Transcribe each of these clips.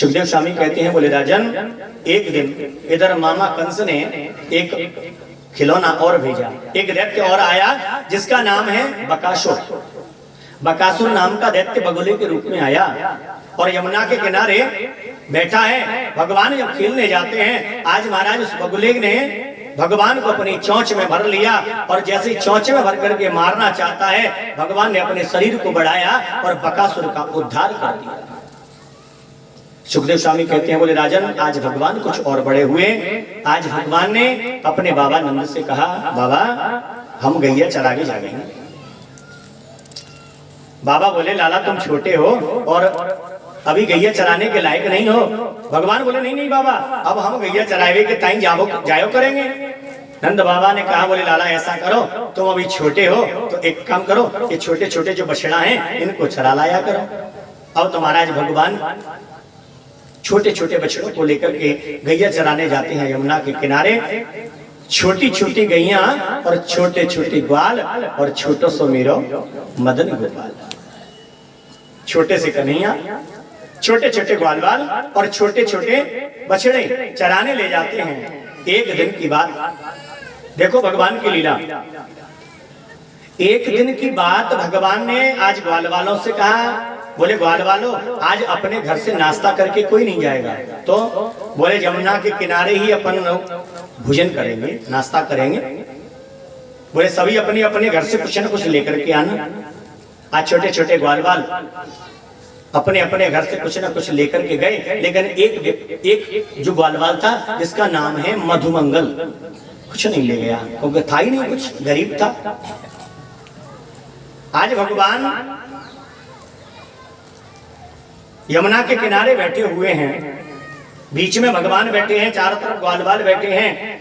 सुखदेव स्वामी कहते हैं, बोले राजन, एक दिन इधर मामा कंस ने एक खिलौना और भेजा, एक दैत्य और आया जिसका नाम है बकासुर। बकासुर नाम का दैत्य बगुले के रूप में आया और यमुना के किनारे बैठा है। भगवान जब खेलने जाते हैं, आज महाराज उस बगुले ने भगवान को अपनी चोंच में भर लिया और जैसे चोंच में भर करके मारना चाहता है, भगवान ने अपने शरीर को बढ़ाया और बकासुर का उद्धार कर दिया। सुखदेव स्वामी कहते हैं, बोले राजन, आज भगवान कुछ और बड़े हुए। आज भगवान ने अपने बाबा नंद से कहा, बाबा हम गैया चरा के जाएंगे। बाबा बोले, लाला तुम छोटे हो और अभी गैया चराने के लायक नहीं हो। भगवान बोले, नहीं नहीं बाबा, अब हम गैया चरावे के टाइम जायो करेंगे। नंद बाबा ने कहा, बोले लाला ऐसा करो, तुम अभी छोटे हो तो एक काम करो, ये छोटे छोटे जो बछड़ा हैं इनको चरा लाया करो। अब तो महाराज भगवान छोटे छोटे बछड़ों को लेकर के गैया चराने जाते हैं यमुना के किनारे। छोटी छोटी गैया और छोटे छोटे ग्वाल और छोटो सो मेरो मदन गोपाल। छोटे से कन्हैया, छोटे छोटे ग्वाल वाल और छोटे छोटे बछड़े चराने ले जाते हैं। एक दिन की बात देखो, भगवान की लीला। एक दिन की बात भगवान ने आज ग्वाल वालों से कहा, बोले ग्वाल वालों, आज अपने घर से नाश्ता करके कोई नहीं जाएगा, तो बोले यमुना के किनारे ही अपन भोजन करेंगे, नाश्ता करेंगे। बोले सभी अपने अपने घर से कुछ न कुछ लेकर के आना। आज छोटे छोटे ग्वाल वाल अपने अपने घर से कुछ न कुछ लेकर के गए, लेकिन एक जो ग्वालवाल था जिसका नाम है मधुमंगल, कुछ नहीं ले गया, क्योंकि था ही नहीं कुछ, गरीब था। आज भगवान यमुना के किनारे बैठे हुए हैं, बीच में भगवान बैठे हैं, चारों तरफ ग्वालवाल बैठे हैं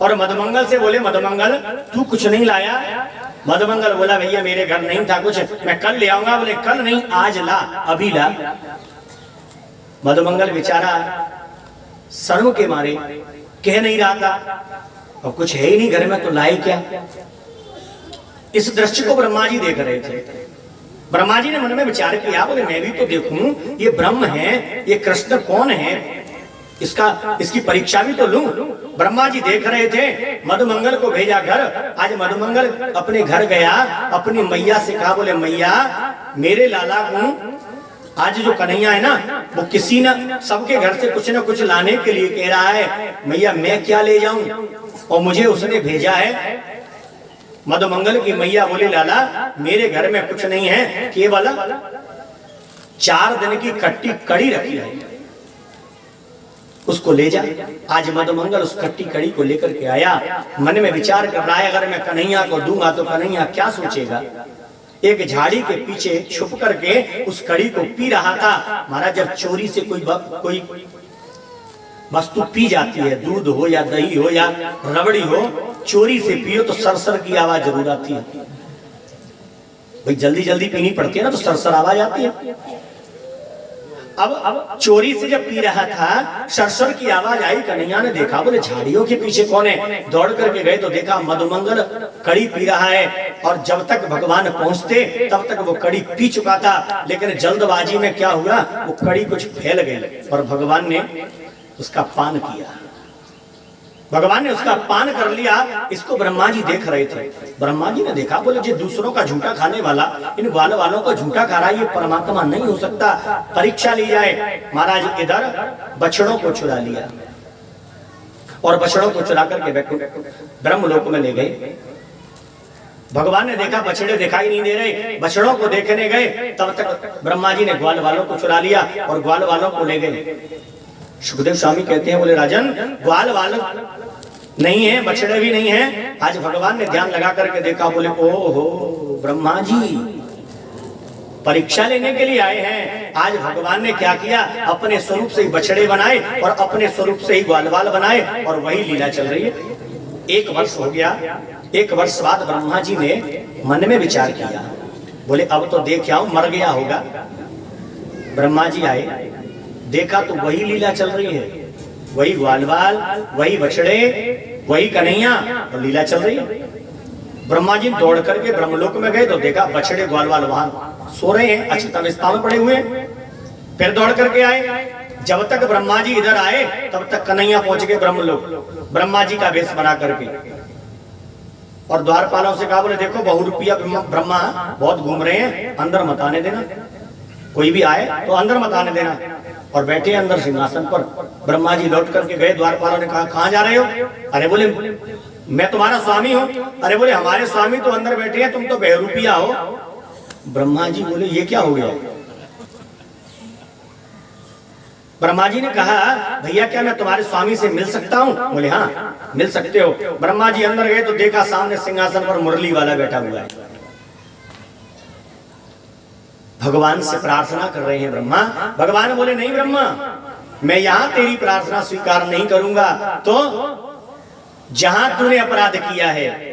और मधुमंगल से बोले, मधुमंगल तू कुछ नहीं लाया? मधुमंगल बोला, भैया मेरे घर नहीं था कुछ, मैं कल ले आऊंगा। बोले कल नहीं, आज ला, अभी ला। मधुमंगल बेचारा शर्म के मारे कह नहीं रहा था, और कुछ है ही नहीं घर में तो लाए क्या। इस दृश्य को ब्रह्मा जी देख रहे थे। ब्रह्मा जी ने मन में विचार किया, बोले मैं भी तो देखूं, ये ब्रह्म है, ये कृष्ण कौन है, इसकी परीक्षा भी तो लूं। ब्रह्मा जी देख रहे थे, मधुमंगल को भेजा घर। आज मधुमंगल अपने घर गया, अपनी मैया से कहा, बोले मैया मेरे लाला को आज जो कन्हैया है ना, वो किसी न सबके घर से कुछ न कुछ लाने के लिए कह रहा है, मैया मैं क्या ले जाऊं, और मुझे उसने भेजा है। मधुमंगल की मैया बोली, लाला मेरे घर में कुछ नहीं है, केवल 4 दिन की खट्टी कड़ी रखी है, उसको ले जा। आज मधुमंगल उस खट्टी कड़ी को लेकर के आया, मन में विचार कर रहा है, अगर मैं कन्हैया को दूंगा तो कन्हैया क्या सोचेगा। एक झाड़ी के पीछे छुप करके उस कड़ी को पी रहा था। महाराज जब चोरी से कोई वस्तु पी जाती है, दूध हो या दही हो या रबड़ी हो, चोरी से पियो तो सरसर की आवाज जरूर आती है। भाई जल्दी जल्दी पीनी पड़ती है ना, तो सरसर आवाज आती है। अब चोरी से जब पी रहा था, सरसर की आवाज आई। कन्हैया ने देखा, बोले झाड़ियों के पीछे कौन है। दौड़ करके गए तो देखा मधुमंगल कड़ी पी रहा है, और जब तक भगवान पहुंचते तब तक वो कड़ी पी चुका था। लेकिन जल्दबाजी में क्या हुआ, वो कड़ी कुछ फैल गई और भगवान ने उसका पान किया। भगवान ने उसका पान कर लिया। इसको ब्रह्मा जी देख रहे थे। ब्रह्मा जी ने देखा, बोले जो दूसरों का झूठा खाने वाला इन ग्वाल वालों का झूठा खा रहा है, ये परमात्मा नहीं हो सकता, परीक्षा ली जाए। महाराज इधर बछड़ों को चुरा लिया और बछड़ों को चुरा करके ब्रह्मलोक में ले गए। भगवान ने देखा बछड़े दिखाई नहीं दे रहे, बछड़ों को देखने गए, तब तक ब्रह्मा जी ने ग्वाल वालों को चुरा लिया और ग्वाल वालों को ले गए। सुखदेव स्वामी कहते हैं, बोले राजन ग्वाल वाल नहीं है, बछड़े भी नहीं है। आज भगवान ने ध्यान लगा करके देखा, बोले ओहो ब्रह्मा जी परीक्षा लेने के लिए आए हैं। आज भगवान ने क्या किया, अपने स्वरूप से ही बछड़े बनाए और अपने स्वरूप से ही ग्वालवाल बनाए, और वही लीला चल रही है। 1 वर्ष हो गया। 1 वर्ष बाद ब्रह्मा जी ने मन में विचार किया, बोले अब तो देख आओ, मर गया होगा। ब्रह्मा जी आए, देखा तो वही लीला चल रही है, वही ग्वालवाल, वही बछड़े, वही कन्हैया, और लीला चल रही है। ब्रह्मा जी दौड़ करके ब्रह्मलोक में गए तो देखा बछड़े ग्वालवाल वहां सो रहे हैं, अक्षत अवस्था में पड़े हुए। फिर दौड़ करके आए, जब तक ब्रह्मा जी इधर आए तब तक कन्हैया पहुंच गए ब्रह्मलोक, ब्रह्मा जी का वेश बना करके। और द्वारपालों से कहा, बोले देखो बहुरूपिया ब्रह्मा बहुत घूम रहे हैं, अंदर मत आने देना, कोई भी आए तो अंदर मत आने देना। और बैठे अंदर सिंहासन पर। ब्रह्मा जी लौट करके गए, द्वारपालों ने कहा कहां जा रहे हो? अरे बोले मैं तुम्हारा स्वामी हूं। अरे बोले हमारे स्वामी तो अंदर बैठे हैं, तुम तो बहुरूपिया हो। ब्रह्मा जी बोले ये क्या हो गया? ब्रह्मा जी ने कहा भैया क्या मैं तुम्हारे स्वामी से मिल सकता हूँ? बोले हाँ मिल सकते हो। ब्रह्मा जी अंदर गए तो देखा सामने सिंहासन पर मुरली वाला बैठा हुआ है, भगवान से प्रार्थना कर रहे हैं ब्रह्मा। भगवान बोले नहीं ब्रह्मा, मैं यहां तेरी प्रार्थना स्वीकार नहीं करूंगा, तो जहां तूने अपराध किया है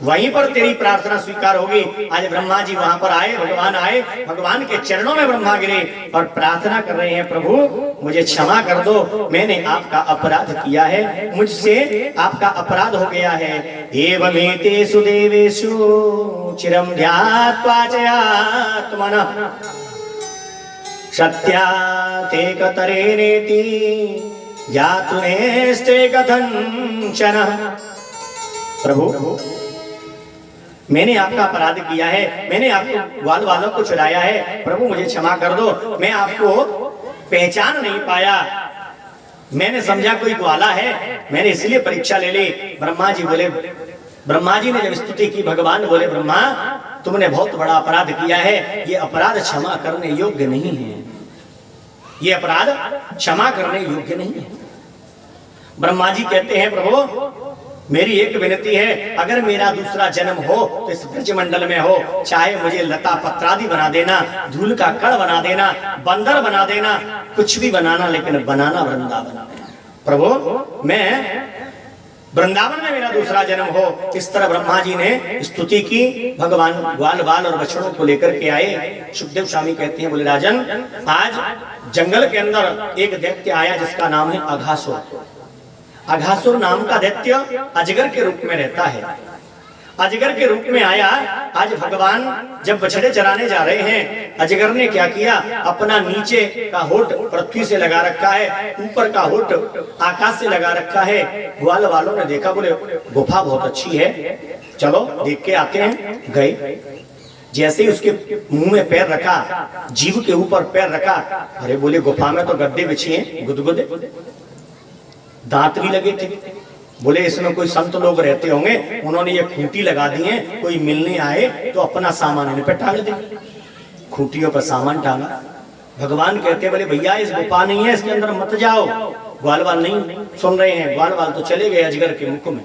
वहीं पर तेरी प्रार्थना स्वीकार होगी। आज ब्रह्मा जी वहां पर आए, भगवान आए, भगवान के चरणों में ब्रह्मा गिरे और प्रार्थना कर रहे हैं, प्रभु मुझे क्षमा कर दो, मैंने आपका अपराध किया है, मुझसे आपका अपराध हो गया है। एवमेतेषु देवेषु चिरं ध्यात्वा च आत्मनः सत्या ते कतरेनेति ज्ञातुनेस्ते कथंचन। प्रभु मैंने आपका अपराध किया है, मैंने आपको ग्वाल वालों को चुराया है, प्रभु मुझे क्षमा कर दो, मैं आपको पहचान नहीं पाया, मैंने समझा कोई ग्वाला है, मैंने इसलिए परीक्षा ले ली। ब्रह्मा जी बोले, ब्रह्मा जी ने जब स्तुति की, भगवान बोले ब्रह्मा तुमने बहुत बड़ा अपराध किया है, ये अपराध क्षमा करने योग्य नहीं है, ये अपराध क्षमा करने योग्य नहीं है। ब्रह्मा जी कहते हैं प्रभु मेरी एक विनती है, अगर मेरा दूसरा जन्म हो तो इस ब्रजमंडल में हो, चाहे मुझे लता पत्रादि बना देना, धूल का कण बना देना, बंदर बना देना, कुछ भी बनाना, लेकिन बनाना वृंदावन। प्रभु मैं वृंदावन में मेरा दूसरा जन्म हो। इस तरह ब्रह्मा जी ने स्तुति की। भगवान ग्वाल बाल और बछड़ों को लेकर के आए। सुखदेव स्वामी कहते हैं, बोले राजन आज जंगल के अंदर एक दैत्य आया जिसका नाम है अघासुर। अघासुर नाम का दैत्य अजगर के रूप में रहता है। अजगर के रूप में आया। आज भगवान जब बछड़े चराने जा रहे हैं, अजगर ने क्या किया, अपना नीचे का होठ पृथ्वी से लगा रखा है, ऊपर का होठ आकाश से लगा रखा है। ग्वाल वालों ने देखा, बोले गुफा बहुत अच्छी है, चलो देख के आते हैं। गए, जैसे ही उसके मुंह में पैर रखा, जीव के ऊपर पैर रखा, अरे बोले गुफा में तो गद्दे बिछे हैं, गुदगुदे, दांत भी लगे थे। बोले इसमें कोई संत लोग रहते होंगे, उन्होंने ये खूंटी लगा दी है, कोई मिलने आए तो अपना सामान इन पे टांग दे। खूंटियों पर सामान टांगा। भगवान कहते बोले भैया इस गुफा नहीं है, इसके अंदर मत जाओ। ग्वाल वाल नहीं सुन रहे हैं, ग्वाल वाल तो चले गए अजगर के मुख में।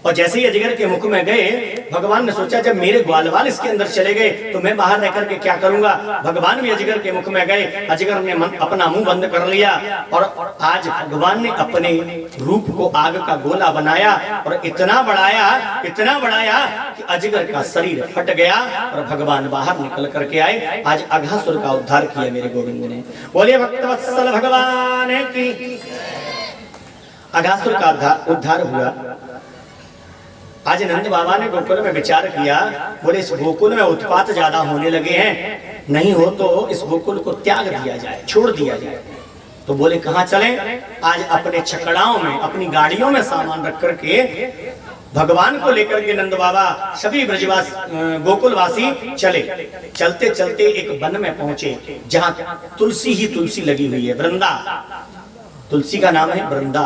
और जैसे ही अजगर के मुख में गए, भगवान ने सोचा जब मेरे ग्वाल वाल इसके अंदर चले गए तो मैं बाहर रह करके क्या करूंगा। भगवान भी अजगर के मुख में गए, अजगर ने अपना मुंह बंद कर लिया और आज भगवान ने अपने रूप को आग का गोला बनाया और इतना बढ़ाया कि अजगर का शरीर फट गया और भगवान बाहर निकल करके आए। आज अघासुर का उद्धार किया मेरे गोविंद ने। बोले भक्तवत्सल भगवान की। अघासुर का उद्धार हुआ। आज नंद बाबा ने गोकुल में विचार किया, बोले इस गोकुल में उत्पात ज्यादा होने लगे हैं, नहीं हो तो इस गोकुल को त्याग दिया जाए, छोड़ दिया जाए। तो बोले कहाँ चलें? आज अपने छकड़ाओं में, अपनी गाड़ियों में सामान रख करके भगवान को लेकर के नंद बाबा सभी ब्रजवासी गोकुलवासी चले। चलते चलते एक वन में पहुंचे जहाँ तुलसी ही तुलसी लगी हुई है, वृंदा। तुलसी का नाम है वृंदा।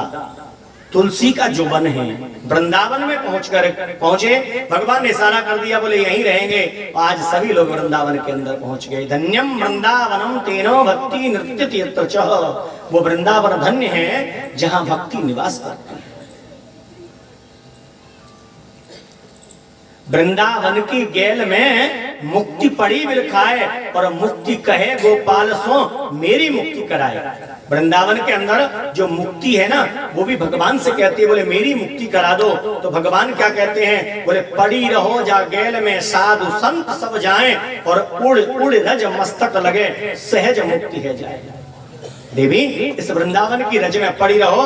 तुलसी का जो वन है, वृंदावन में पहुंचे। भगवान ने इशारा कर दिया, बोले यहीं रहेंगे। आज सभी लोग वृंदावन के अंदर पहुंच गए। धन्यम वृंदावनम तेनो भक्ति नृत्यति यत्र चः। वो वृंदावन धन्य है जहां भक्ति निवास करती है। वृंदावन की गेल में मुक्ति पड़ी बिल खाए और मुक्ति कहे गोपाल सो मेरी मुक्ति कराए। वृंदावन के अंदर जो मुक्ति है ना, वो भी भगवान से कहती है, बोले मेरी मुक्ति करा दो। तो भगवान क्या कहते हैं, बोले पड़ी रहो जा गेल में साधु संत सब जाएं और उड़ उड़ रज मस्तक लगे सहज मुक्ति है जाए। देवी इस वृंदावन की रज में पड़ी रहो,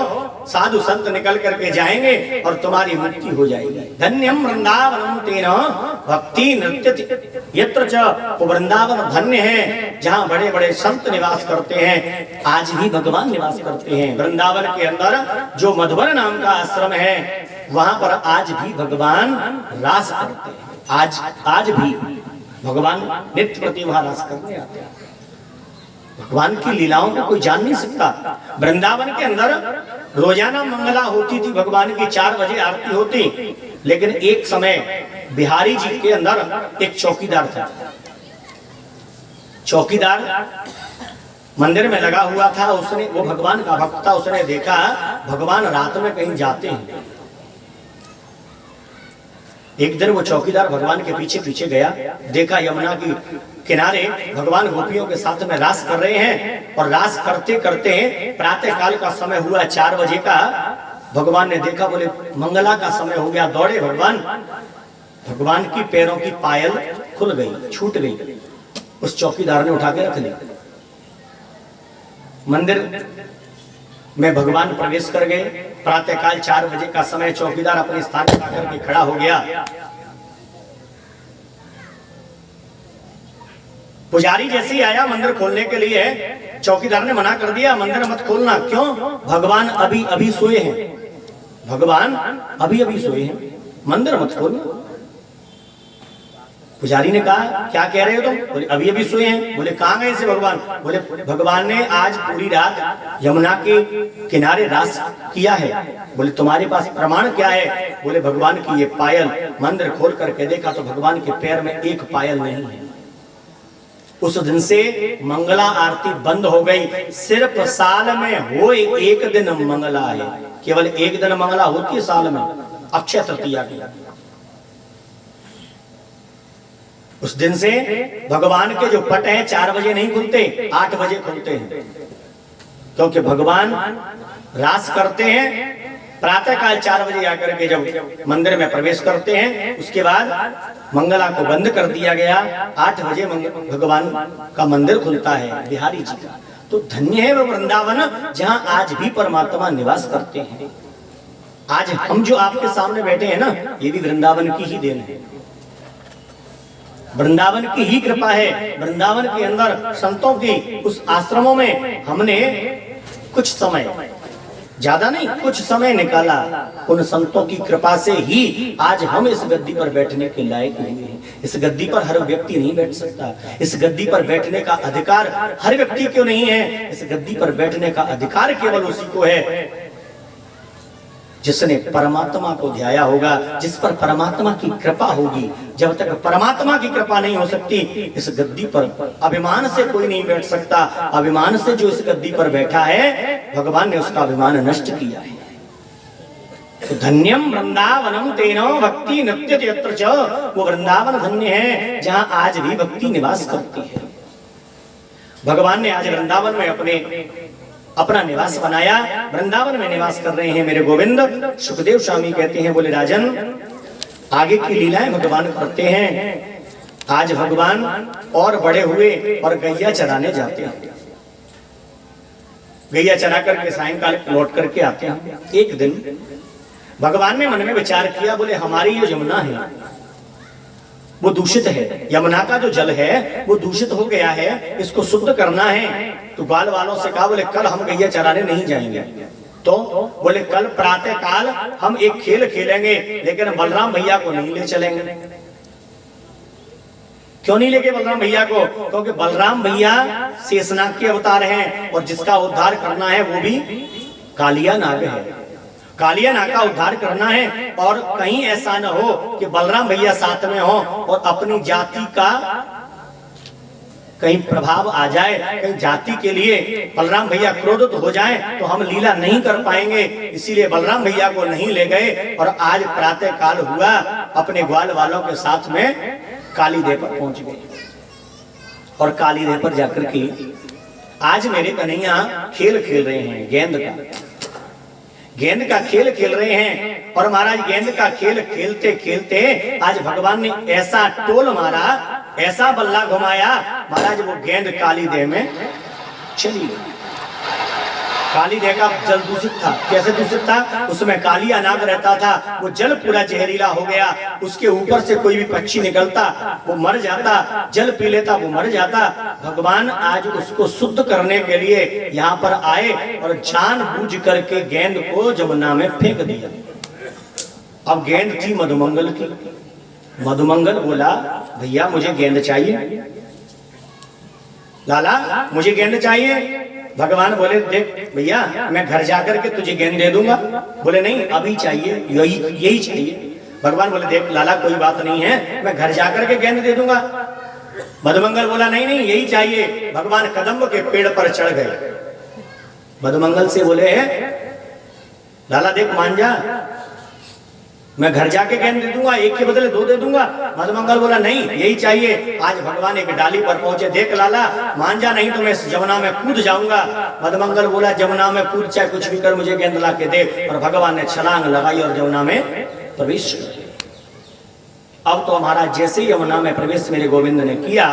साधु संत निकल करके जाएंगे और तुम्हारी मुक्ति हो जाएगी। धन्यम वृंदावनम तेन भक्ति नृत्य यत्र च, वो वृंदावन धन्य है जहाँ बड़े बड़े संत निवास करते हैं। आज भी भगवान निवास करते हैं वृंदावन के अंदर। जो मधुवर नाम का आश्रम है वहां पर आज भी भगवान रास करते हैं। आज भी भगवान नित्य प्रति वहां रास करने आते हैं। भगवान की लीलाओं को कोई जान नहीं सकता। वृंदावन के अंदर रोजाना मंगला होती थी, भगवान की 4 बजे आरती होती। लेकिन एक समय बिहारी जी के अंदर एक चौकीदार था। चौकीदार मंदिर में लगा हुआ था, उसने, वो भगवान का भक्त था, उसने देखा भगवान रात में कहीं जाते हैं। एक दिन वो चौकीदार भगवान के पीछे पीछे गया, देखा यमुना की किनारे भगवान गोपियों के साथ में रास कर रहे हैं। और रास करते करते प्रातः काल का समय हुआ 4 बजे का। भगवान ने देखा, बोले मंगला का समय हो गया। दौड़े भगवान की पैरों की पायल खुल गई, छूट गई। उस चौकीदार ने उठा के रख ली। मंदिर में भगवान प्रवेश कर गए। प्रातः काल 4 बजे का समय, चौकीदार अपने स्थान पर आकर के खड़ा हो गया। पुजारी जैसे ही आया मंदिर खोलने के लिए, चौकीदार ने मना कर दिया, मंदिर मत खोलना। क्यों? भगवान अभी अभी सोए हैं, भगवान अभी अभी सोए हैं, मंदिर मत खोलना। पुजारी ने कहा, क्या कह रहे हो तुम? बोले अभी अभी सोए हैं। बोले कहाँ गए से भगवान? बोले भगवान ने आज पूरी रात यमुना के किनारे रास किया है। बोले तुम्हारे पास प्रमाण क्या है? बोले भगवान की ये पायल। मंदिर खोल करके देखा तो भगवान के पैर में एक पायल नहीं है। उस दिन से मंगला आरती बंद हो गई। सिर्फ साल में हो एक दिन मंगला है, केवल एक दिन मंगला होती है साल में, अक्षय तृतीया की। उस दिन से भगवान के जो पट हैं 4 बजे नहीं खुलते, 8 बजे खुलते हैं। क्योंकि भगवान रास करते हैं। प्रातः काल 4 बजे आकर के जब मंदिर में प्रवेश करते हैं, उसके बाद मंगला को बंद कर दिया गया। 8 बजे भगवान का मंदिर खुलता है बिहारी जी का। तो धन्य है वो वृंदावन जहाँ आज भी परमात्मा निवास करते हैं। आज हम जो आपके सामने बैठे हैं ना, ये भी वृंदावन की ही देन है, वृंदावन की ही कृपा है। वृंदावन के अंदर संतों की उस आश्रमों में हमने कुछ समय, ज्यादा नहीं, कुछ समय निकाला। उन संतों की कृपा से ही आज हम इस गद्दी पर बैठने के लायक हुए हैं। इस गद्दी पर हर व्यक्ति नहीं बैठ सकता। इस गद्दी पर बैठने का अधिकार हर व्यक्ति को नहीं है। इस गद्दी पर बैठने का अधिकार केवल उसी को है जिसने परमात्मा को ध्याया होगा, जिस पर परमात्मा की कृपा होगी। जब तक परमात्मा की कृपा नहीं हो सकती, इस गद्दी पर अभिमान से कोई नहीं बैठ सकता। अभिमान से जो इस गद्दी पर बैठा है, भगवान ने उसका अभिमान नष्ट किया है। तो धन्यम वृंदावनम तेनो भक्ति नृत्य यत्र च, वो वृंदावन धन्य है जहाँ आज भी भक्ति निवास करती है। भगवान ने आज वृंदावन में अपना निवास बनाया। वृंदावन में निवास कर रहे हैं मेरे गोविंद। सुखदेव स्वामी कहते हैं, बोले राजन, आगे की लीलाएं भगवान करते हैं। आज भगवान और बड़े हुए और गैया चराने जाते हैं। गैया चरा करके सायंकाल लौट करके आते हैं। एक दिन भगवान ने मन में विचार किया, बोले हमारी ये यमुना है वो दूषित है। यमुना का जो जल है वो दूषित हो गया है, इसको शुद्ध करना है। तो बाल वालों से कहा, बोले कल हम गैया चराने नहीं जाएंगे। तो बोले कल प्रातः काल हम एक खेल खेलेंगे, लेकिन बलराम भैया को नहीं ले चलेंगे। क्यों नहीं लेके बलराम भैया को? क्योंकि बलराम भैया शेषनाग के अवतार हैं और जिसका उद्धार करना है वो भी कालिया नाग है। कालिया नाग का उद्धार करना है। और कहीं ऐसा न हो कि बलराम भैया साथ में हो और अपनी जाति का कहीं प्रभाव आ जाए, कहीं जाति के लिए बलराम भैया क्रोधित हो जाएं, तो हम लीला नहीं कर पाएंगे। इसीलिए बलराम भैया को नहीं ले गए। और आज प्रातः काल हुआ, अपने ग्वाल वालों के साथ में कालीदेव पर पहुंच गए। और कालीदेव पर जाकर के आज मेरे कन्हैया खेल खेल रहे हैं, गेंद का खेल खेल रहे हैं। और महाराज गेंद का खेल खेलते खेलते आज भगवान ने ऐसा टोल मारा, ऐसा बल्ला घुमाया, महाराज वो गेंद कालीदेव में चली गई। काली देखा जल दूषित था। कैसे दूषित था? उसमें कालिया नाग रहता था, वो जल पूरा जहरीला हो गया। उसके ऊपर से कोई भी पक्षी निकलता वो मर जाता, जल पी लेता वो मर जाता। भगवान आज उसको शुद्ध करने के लिए यहाँ पर आए और जानबूझ करके गेंद को जमुना में फेंक दिया। अब गेंद थी मधुमंगल की। मधुमंगल बोला, भैया मुझे गेंद चाहिए, लाला मुझे गेंद चाहिए। भगवान बोले, देख भैया मैं घर जाकर के तुझे गेंद दे दूंगा। बोले नहीं अभी चाहिए, यही चाहिए। भगवान बोले, देख लाला कोई बात नहीं है, मैं घर जाकर के गेंद दे दूंगा। मधुमंगल बोला नहीं नहीं यही चाहिए। भगवान कदम्ब के पेड़ पर चढ़ गए। मधुमंगल से बोले, लाला देख मान जा, मैं घर जाके गेंद दे दूंगा, एक के बदले 2 दे दूंगा। मधुमंगल बोला नहीं यही चाहिए। आज भगवान एक डाली पर पहुंचे, देख लाला मान जा नहीं तो मैं इस जमुना में कूद जाऊंगा। मधुमंगल बोला, जमुना में कूद चाहे कुछ भी कर, मुझे गेंद ला के दे। और भगवान ने छलांग लगाई और जमुना में प्रवेश कर दिया। अब तो महाराज जैसे ही यमुना में प्रवेश मेरे गोविंद ने किया,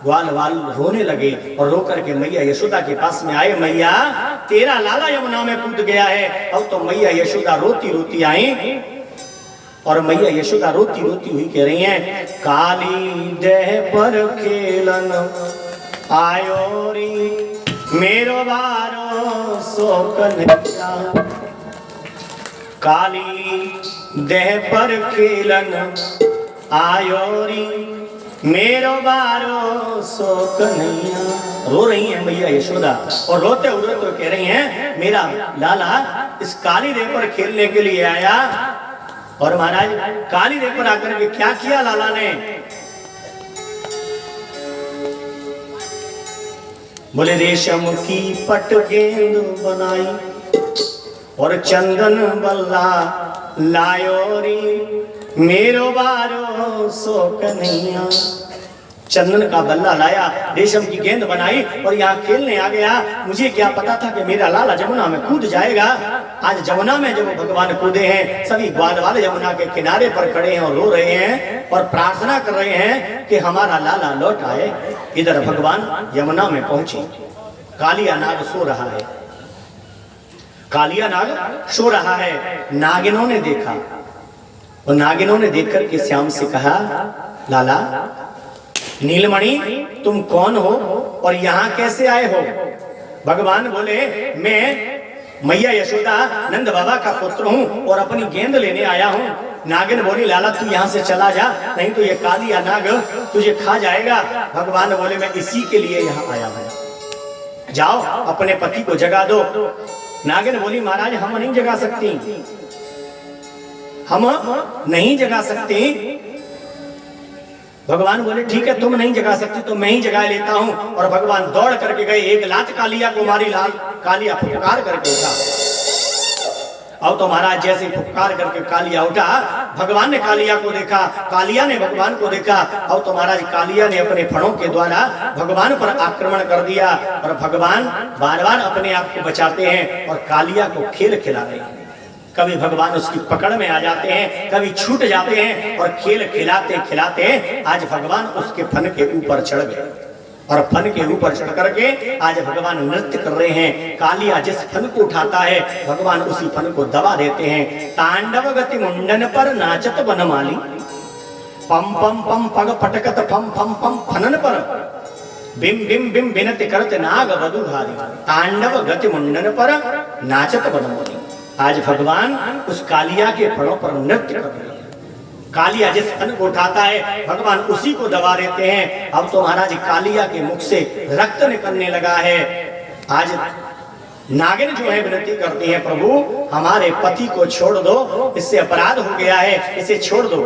ग्वाल वाल रोने लगे और रो करके मैया यशोदा के पास में आए। मैया तेरा लाला यमुना में कूद गया है। अब तो मैया यशोदा रोती रोती आई और मैया यशोदा रोती रोती हुई कह रही हैं, काली देह पर खेलन आयो री मेरो बारो शोक नैया। काली देह पर खेलन आयो री मेरो बारो शोक नैया। रो रही हैं मैया यशोदा और रोते हुए तो कह रही हैं, मेरा लाला इस काली देह पर खेलने के लिए आया। और महाराज काली देह पर आकर के क्या किया लाला ने? बोले रेशम की पट गेंद बनाई और चंदन बल्ला लायो री मेरो बारो शोक नैया। चंदन का बल्ला लाया, रेशम की गेंद बनाई और यहाँ खेलने आ गया। मुझे क्या पता था कि मेरा लाला जमुना में कूद जाएगा। आज जमुना में जब भगवान कूदे हैं, सभी ग्वाल वाले जमुना के किनारे पर खड़े हैं और रो रहे हैं और प्रार्थना कर रहे हैं कि हमारा लाला लौट आए। इधर भगवान यमुना में पहुंचे। कालिया नाग सो रहा है। कालिया नाग सो रहा है। नागिनों ने देखा और नागिनों ने देखकर के श्याम से कहा, लाला नीलमणि तुम कौन हो और यहाँ कैसे आए हो? भगवान बोले, मैं मैया यशोदा नंद बाबा का पुत्र हूँ और अपनी गेंद लेने आया हूँ। नागिन बोली, लाला तू यहाँ से चला जा, नहीं तो ये कालिया नाग तुझे खा जाएगा। भगवान बोले, मैं इसी के लिए यहाँ आया हूँ, जाओ अपने पति को जगा दो। नागिन बोली, महाराज हम नहीं जगा सकती, हम नहीं जगा सकती। भगवान बोले, ठीक है तुम नहीं जगा सकती तो मैं ही जगा लेता हूं। और भगवान दौड़ करके गए, एक लात कालिया को मारी। लाल कालिया फुफकार करके उठा। अब तो महाराज जैसे फुफकार करके कालिया उठा, भगवान ने कालिया को देखा, कालिया ने भगवान को देखा। अब तो महाराज कालिया ने अपने फणों के द्वारा भगवान पर आक्रमण कर दिया और भगवान बार बार अपने आप को बचाते हैं और कालिया को खेल खिला रहे हैं। कभी भगवान उसकी पकड़ में आ जाते हैं, कभी छूट जाते हैं और खेल खिलाते खिलाते आज भगवान उसके फन के ऊपर चढ़ गए और फन के ऊपर चढ़ करके आज भगवान नृत्य कर रहे हैं। कालिया जिस फन को उठाता है भगवान उसी फन को दबा देते हैं। तांडव गति मुंडन पर नाचत बनमाली, पम पम पम पग पटकत फम फम फम फनन पर बिम बिम बिम बिनति करत नाग वधुधारी। तांडव गति मुंडन पर नाचत बनमाली। आज भगवान उस कालिया के फणों पर नृत्य कर रहे हैं। कालिया जिस फन को उठाता है भगवान उसी को दबा देते हैं। अब तो महाराज कालिया के मुख से रक्त निकलने लगा है। आज नागिन जो है विनती करती है, प्रभु हमारे पति को छोड़ दो, इससे अपराध हो गया है, इसे छोड़ दो।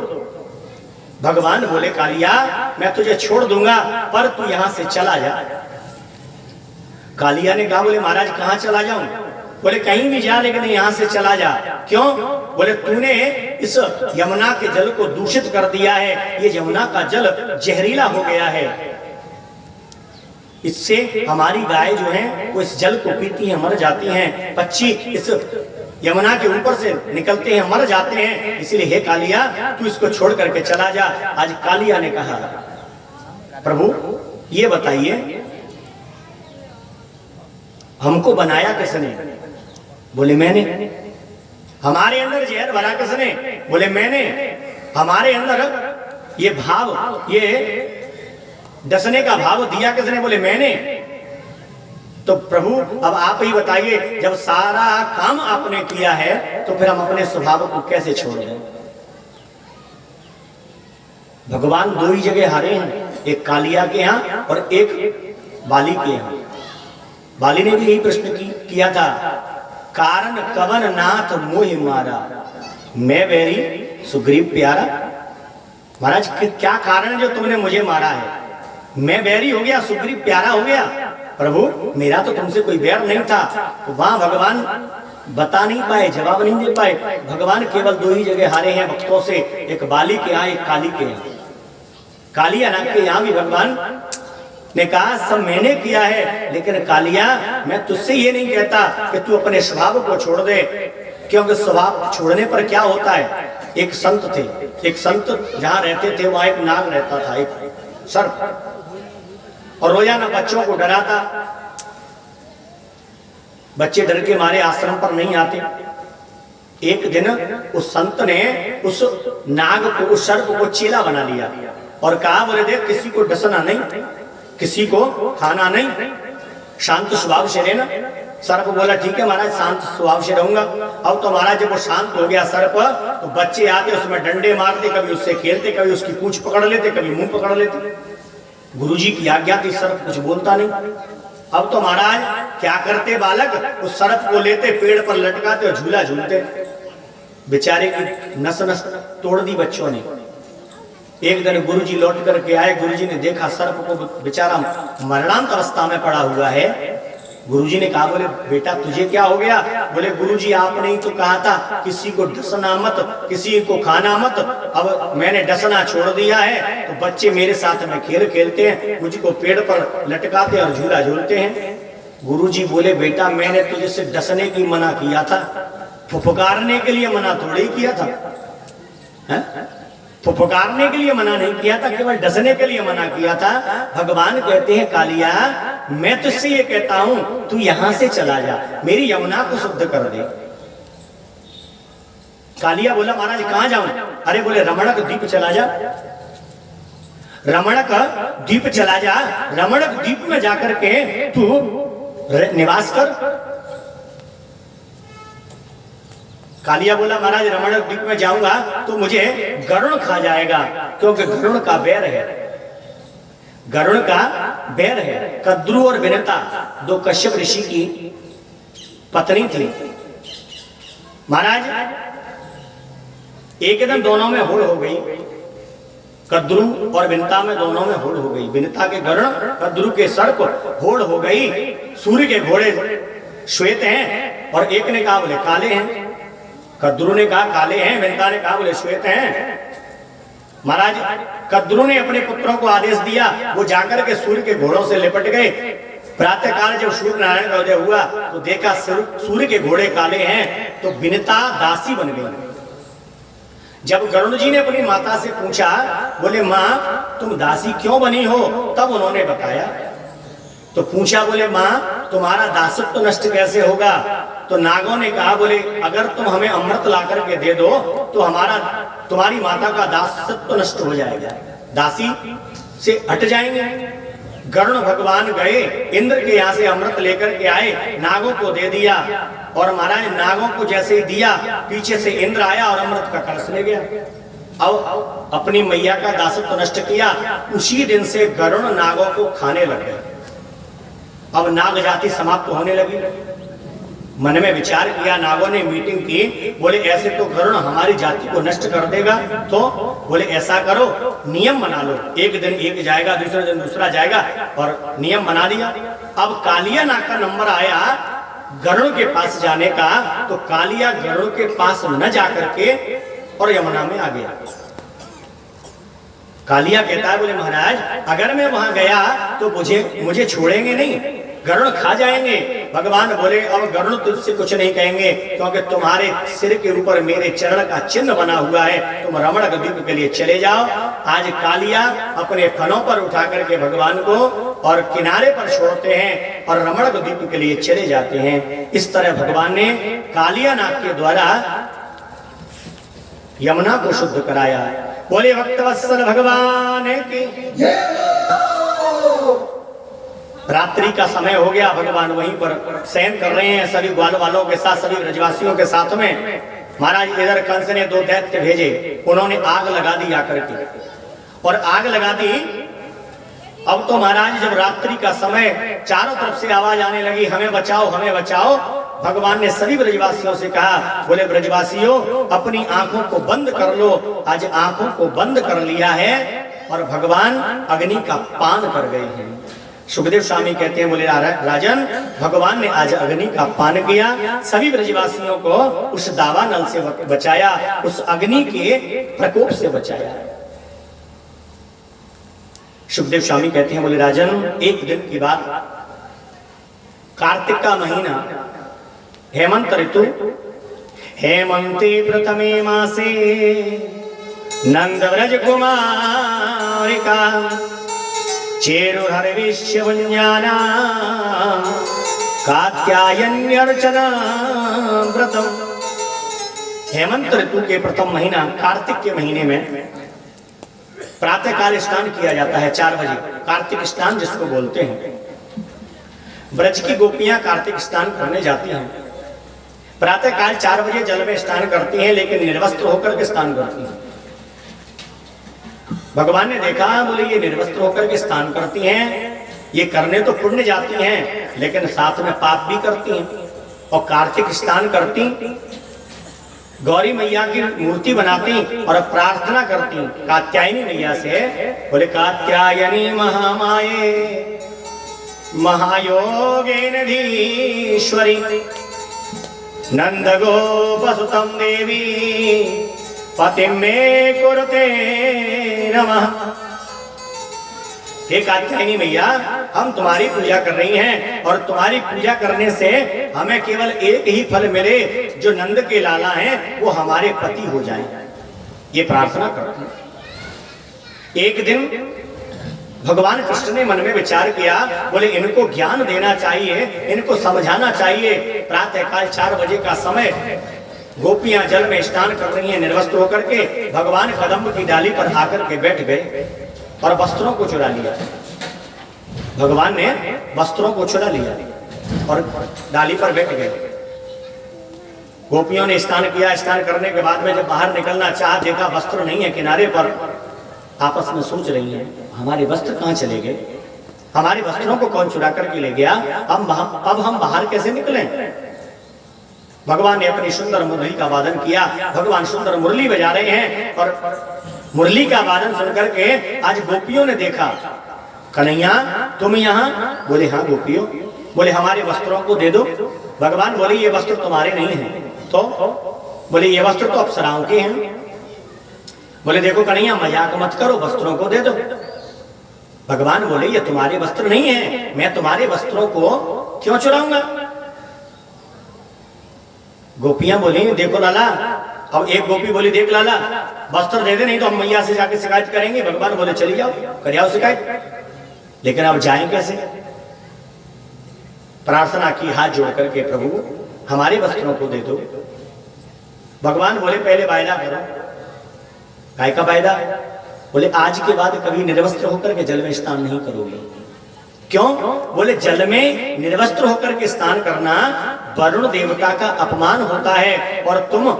भगवान बोले, कालिया मैं तुझे छोड़ दूंगा पर तू यहाँ से चला जा। कालिया ने कहा, बोले महाराज कहाँ चला जाऊं? बोले कहीं भी जा लेकिन यहाँ से चला जा। क्यों? बोले तूने इस यमुना के जल को दूषित कर दिया है, ये यमुना का जल जहरीला हो गया है, इससे हमारी गाय जो है वो इस जल को पीती हैं, मर जाती हैं, पक्षी इस यमुना के ऊपर से निकलते हैं, मर जाते हैं, इसलिए हे कालिया तू इसको छोड़ करके चला जा। आज कालिया ने कहा, प्रभु ये बताइए हमको बनाया किसने? बोले मैंने। हमारे अंदर जहर भरा किसने? बोले मैंने। हमारे अंदर ये भाव, ये डसने का भाव दिया किसने? बोले मैंने। तो प्रभु अब आप ही बताइए, जब सारा काम आपने किया है तो फिर हम अपने स्वभाव को कैसे छोड़ दें? भगवान दो ही जगह हारे हैं, एक कालिया के यहाँ और एक बाली के यहाँ। बाली ने भी यही प्रश्न किया था, कारण कवन नाथ मोहि मारा, मैं बैरी सुग्रीव प्यारा। महाराज क्या कारण है जो तुमने मुझे मारा है? मैं बैरी हो गया, सुग्रीव प्यारा हो गया। प्रभु मेरा तो तुमसे कोई बैर नहीं था। तो वहां भगवान बता नहीं पाए, जवाब नहीं दे पाए। भगवान केवल दो ही जगह हारे हैं भक्तों से, एक बाली के यहाँ, एक काली के यहाँ। कालिया नाग के यहाँ भी भगवान ने कहा सब मैंने किया है, लेकिन कालिया मैं तुझसे ये नहीं कहता कि तू अपने स्वभाव को छोड़ दे, क्योंकि स्वभाव छोड़ने पर क्या होता है। एक संत थे, एक संत जहाँ रहते थे वहां एक नाग रहता था, एक सर्प, और रोजाना बच्चों को डराता। बच्चे डर के मारे आश्रम पर नहीं आते। एक दिन उस संत ने उस नाग को, उस सर्प को चेला बना लिया और कहा, बोले देख किसी को डसना नहीं, किसी को खाना नहीं, शांत स्वभाव से रहना। सर्प बोला ठीक है महाराज, शांत स्वभाव से रहूंगा। अब तो महाराज जब वो शांत हो गया सर्प, तो बच्चे आते उसमें डंडे मारते, कभी उससे खेलते, कभी उसकी पूंछ पकड़ लेते, कभी मुंह पकड़ लेते। गुरुजी की आज्ञा थी, सर्प कुछ बोलता नहीं। अब तो महाराज क्या करते बालक, उस सर्प को लेते, पेड़ पर लटकाते और झूला झूलते। बेचारे की नस नस तोड़ दी बच्चों ने। एक दिन गुरुजी लौट करके आए, गुरुजी ने देखा सर्प को बेचारा मरणांत अवस्था में पड़ा हुआ है। गुरुजी ने कहा, बोले बेटा तुझे क्या हो गया? बोले गुरुजी आपने ही तो कहा था किसी को डसना मत, किसी को खाना मत। अब मैंने डसना छोड़ दिया है, तो बच्चे मेरे साथ में खेल खेलते हैं, मुझको पेड़ पर लटकाते और झूला झूलते हैं। गुरुजी बोले बेटा मैंने तुझे से डसने की मना किया था, फुफकारने के लिए मना थोड़ी किया था। फुफकारने के लिए मना नहीं किया था, केवल डसने के लिए मना किया था। भगवान कहते हैं कालिया मैं तुझसे ये कहता हूं, तू यहां से चला जा, मेरी यमुना को शुद्ध कर दे। कालिया बोला महाराज कहां जाऊं? अरे बोले रमणक द्वीप चला जा, रमणक द्वीप चला जा, रमणक द्वीप में जाकर के तू निवास कर। कालिया बोला महाराज रमणक द्वीप में जाऊंगा तो मुझे गरुण खा जाएगा, क्योंकि गरुण का बैर है, गरुण का बैर है। कद्रु और विनता दो कश्यप ऋषि की पत्नी थी। महाराज एक दिन दोनों में होड़ हो गई, कद्रु और विनता में दोनों में होड़ हो गई। विनता के गरुण, कद्रु के सर्प होड़ हो गई। सूर्य के घोड़े श्वेत हैं और एक ने कहा बोले काले हैं। कद्रु ने कहा काले हैं, विनता ने कहा बोले श्वेत हैं। महाराज कद्रु ने अपने पुत्रों को आदेश दिया, वो जाकर के सूर्य के घोड़ों से लिपट गए। प्रातः काल जब सूर्य नारायण का उदय हुआ तो देखा सूर्य के घोड़े काले हैं, तो विनता दासी बन गई। जब गरुण जी ने अपनी माता से पूछा, बोले माँ तुम दासी क्यों बनी हो? तब उन्होंने बताया। तो पूछा, बोले माँ तुम्हारा दासत्व तो नष्ट कैसे होगा? तो नागों ने कहा, बोले अगर तुम हमें अमृत ला करके दे दो तो हमारा, तुम्हारी माता का दासत्व तो नष्ट हो जाएगा, दासी से हट जाएंगे। गरुण भगवान गए, इंद्र के यहाँ से अमृत लेकर के आए, नागों को दे दिया। और महाराज नागों को जैसे ही दिया, पीछे से इंद्र आया और अमृत का कलश ले गया। अब अपनी मैया का दासत्व नष्ट किया। उसी दिन से गरुण नागों को खाने लग गए। अब नाग जाति समाप्त होने लगी। मन में विचार किया, नागों ने मीटिंग की, बोले ऐसे तो गरुण हमारी जाति को नष्ट कर देगा, तो बोले ऐसा करो नियम बना लो, एक दिन एक जाएगा, दूसरे दिन दूसरा जाएगा, और नियम बना लिया। अब कालिया नाग का नंबर आया गरुण के पास जाने का, तो कालिया गरुण के पास न जाकर के और यमुना में आ गया। कालिया कहता है, बोले महाराज अगर मैं वहां गया तो मुझे छोड़ेंगे नहीं, गरुड़ खा जाएंगे। भगवान बोले अब गरुड़ तुझसे कुछ नहीं कहेंगे, क्योंकि तुम्हारे सिर के ऊपर मेरे चरण का चिन्ह बना हुआ है। तुम रमण द्वीप के लिए चले जाओ। आज कालिया अपने फनों पर उठा करके भगवान को और किनारे पर छोड़ते हैं और रमण द्वीप के लिए चले जाते हैं। इस तरह भगवान ने कालिया नाग के द्वारा यमुना को शुद्ध कराया। बोले भक्तवत्सल भगवान की। रात्रि का समय हो गया, भगवान वहीं पर शयन कर रहे हैं सभी ग्वाल वालों के साथ, सभी ब्रजवासियों के साथ में। महाराज इधर कंस ने 2 दैत्य भेजे, उन्होंने आग लगा दी आकर के, और आग लगा दी। अब तो महाराज जब रात्रि का समय, चारों तरफ से आवाज आने लगी, हमें बचाओ हमें बचाओ। भगवान ने सभी ब्रजवासियों से कहा, बोले ब्रजवासियों अपनी आंखों को बंद कर लो। आज आंखों को बंद कर लिया है और भगवान अग्नि का पान कर गए हैं। सुखदेव स्वामी कहते हैं, बोले राजन भगवान ने आज अग्नि का पान किया, सभी ब्रजवासियों को उस दावा नल से बचाया, उस अग्नि के प्रकोप से बचाया। सुखदेव स्वामी कहते हैं, बोले राजन एक दिन की बात, कार्तिक का महीना, हेमंत ऋतु, हेमंते प्रथमे मासे नंद ब्रज कुमारिका चेरुहरविश्यवन्याना कात्यायन्यर्चना व्रतम। हेमंत ऋतु के प्रथम महीना कार्तिक के महीने में प्रातः काल स्नान किया जाता है 4 बजे, कार्तिक स्नान जिसको बोलते हैं। ब्रज की गोपियां कार्तिक स्नान करने जाती हैं, प्रातः काल 4 बजे जल में स्नान करती हैं, लेकिन निर्वस्त्र होकर के स्नान करती हैं। भगवान ने देखा, बोले ये निर्वस्त्र होकर के स्नान करती हैं, ये करने तो पुण्य जाती हैं लेकिन साथ में पाप भी करती हैं। और कार्तिक स्नान करती, गौरी मैया की मूर्ति बनाती और प्रार्थना करती कात्यायनी मैया से, बोले कात्यायनी महामाये महायोगेन धीश्वरी नंद गोपसुतम देवी पति में कुरुते नमः। हे कात्यायनी मैया, हम तुम्हारी पूजा कर रही हैं और तुम्हारी पूजा करने से हमें केवल एक ही फल मिले, जो नंद के लाला हैं वो हमारे पति हो जाएं, ये प्रार्थना करते हैं। एक दिन भगवान कृष्ण ने मन में विचार किया, बोले इनको ज्ञान देना चाहिए, इनको समझाना चाहिए। प्रातः काल 4 बजे का समय, गोपियां जल में स्नान कर रही हैं निर्वस्त्र होकर के। भगवान कदम्ब की डाली पर आकर के बैठ गए और वस्त्रों को चुरा लिया। भगवान ने वस्त्रों को चुरा लिया और डाली पर बैठ गए। गोपियों ने स्नान किया, स्नान करने के बाद में जब बाहर निकलना चाहा, देखा वस्त्र नहीं है किनारे पर। आपस में सोच रही हैं, हमारे वस्त्र कहाँ चले गए, हमारे वस्त्रों को कौन चुरा करके ले गया, अब हम बाहर कैसे निकलें। भगवान ने अपनी सुंदर मुरली का वादन किया। भगवान सुंदर मुरली बजा रहे हैं और मुरली का वादन सुनकर के आज गोपियों ने देखा, कन्हैया तुम यहाँ? बोले हाँ गोपियों। बोले हमारे वस्त्रों को दे दो। भगवान बोले ये वस्त्र तुम्हारे नहीं हैं। तो बोले ये वस्त्र तो अप्सराओं के हैं। बोले देखो कन्हैया मजाक मत करो, वस्त्रों को दे दो। भगवान बोले ये तुम्हारे वस्त्र नहीं है, मैं तुम्हारे वस्त्रों को क्यों चुराऊंगा। गोपियां बोली देखो लाला। अब एक गोपी बोली देख लाला वस्त्र दे दे, नहीं तो हम मैया से जाके शिकायत करेंगे। भगवान बोले चली जाओ, कर आओ शिकायत, लेकिन अब जाएं कैसे। प्रार्थना की हाथ जोड़ करके, प्रभु हमारे वस्त्रों को दे दो। भगवान बोले पहले वायदा करो। काय का वायदा? बोले आज के बाद कभी निर्वस्त्र होकर के जल में स्नान नहीं करोगे। क्यों? बोले जल में निर्वस्त्र होकर के स्नान करना वरुण देवता का अपमान होता है, और तुम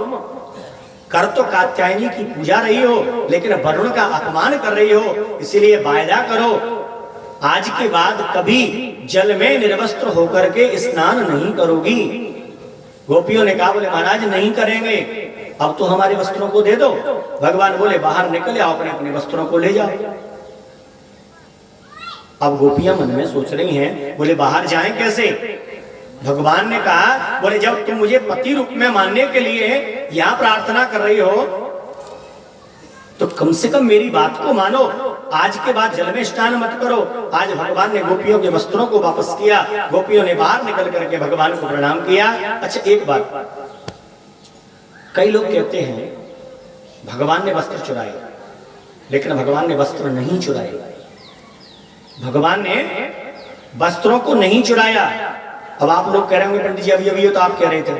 कर तो कात्यायनी की पूजा रही हो लेकिन वरुण का अपमान कर रही हो। इसीलिए वायदा करो आज के बाद कभी जल में निर्वस्त्र होकर के स्नान नहीं करोगी। गोपियों ने कहा बोले महाराज नहीं करेंगे, अब तो हमारे वस्त्रों को दे दो। भगवान बोले बाहर निकल आओ, अपने अपने वस्त्रों को ले जाओ। अब गोपियां मन में सोच रही हैं, बोले बाहर जाएं कैसे। भगवान ने कहा बोले जब तुम मुझे पति रूप में मानने के लिए यहां प्रार्थना कर रही हो तो कम से कम मेरी बात को मानो, आज के बाद जल में स्नान मत करो। आज भगवान ने गोपियों के वस्त्रों को वापस किया। गोपियों ने बाहर निकल करके भगवान को प्रणाम किया। अच्छा एक बात, कई लोग कहते हैं भगवान ने वस्त्र चुराए, लेकिन भगवान ने वस्त्र नहीं चुराए। भगवान ने वस्त्रों को नहीं चुराया। अब आप लोग कह रहे होंगे पंडित जी अभी अभी तो आप कह रहे थे,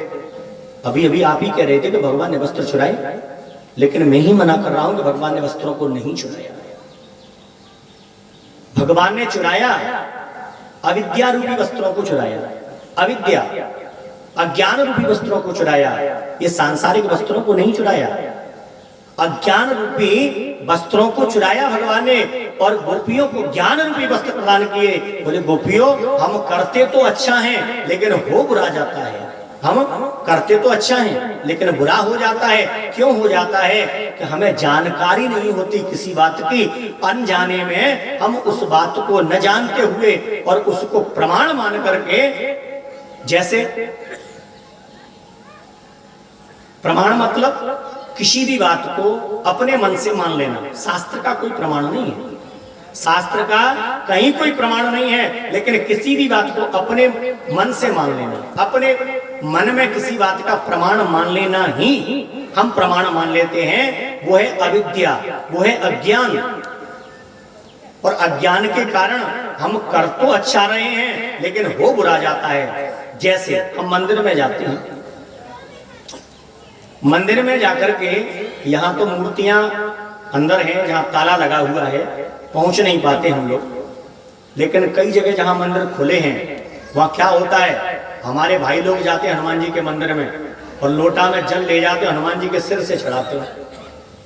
अभी अभी आप ही कह रहे थे कि भगवान ने वस्त्र चुराए, लेकिन मैं ही मना कर रहा हूं कि भगवान ने वस्त्रों को नहीं चुराया। भगवान ने चुराया अविद्या रूपी वस्त्रों को चुराया, अविद्या अज्ञान रूपी वस्त्रों को चुराया, ये सांसारिक वस्त्रों को नहीं चुराया। अज्ञान रूपी वस्त्रों को चुराया भगवान ने और गोपियों को ज्ञान रूपी वस्त्र प्रदान किए। बोले गोपियों हम करते तो अच्छा है लेकिन हो बुरा जाता है। हम करते तो अच्छा है लेकिन बुरा हो जाता है। क्यों हो जाता है? कि हमें जानकारी नहीं होती किसी बात की, अनजाने में हम उस बात को न जानते हुए और उसको प्रमाण मान करके, जैसे प्रमाण मतलब किसी भी बात को अपने मन से मान लेना, शास्त्र का कोई प्रमाण नहीं है, शास्त्र का कहीं कोई प्रमाण नहीं है, लेकिन किसी भी बात को अपने मन से मान लेना, अपने मन में किसी बात का प्रमाण मान लेना ही हम प्रमाण मान लेते हैं, वो है अविद्या, वो है अज्ञान। और अज्ञान के कारण हम कर तो अच्छा रहे हैं लेकिन हो बुरा जाता है। जैसे हम मंदिर में जाते हैं, मंदिर में जाकर के यहाँ तो मूर्तियां अंदर हैं जहाँ ताला लगा हुआ है, पहुंच नहीं पाते हम लोग, लेकिन कई जगह जहाँ मंदिर खुले हैं वहाँ क्या होता है, हमारे भाई लोग जाते हैं हनुमान जी के मंदिर में और लोटा में जल ले जाते हैं, हनुमान जी के सिर से चढ़ाते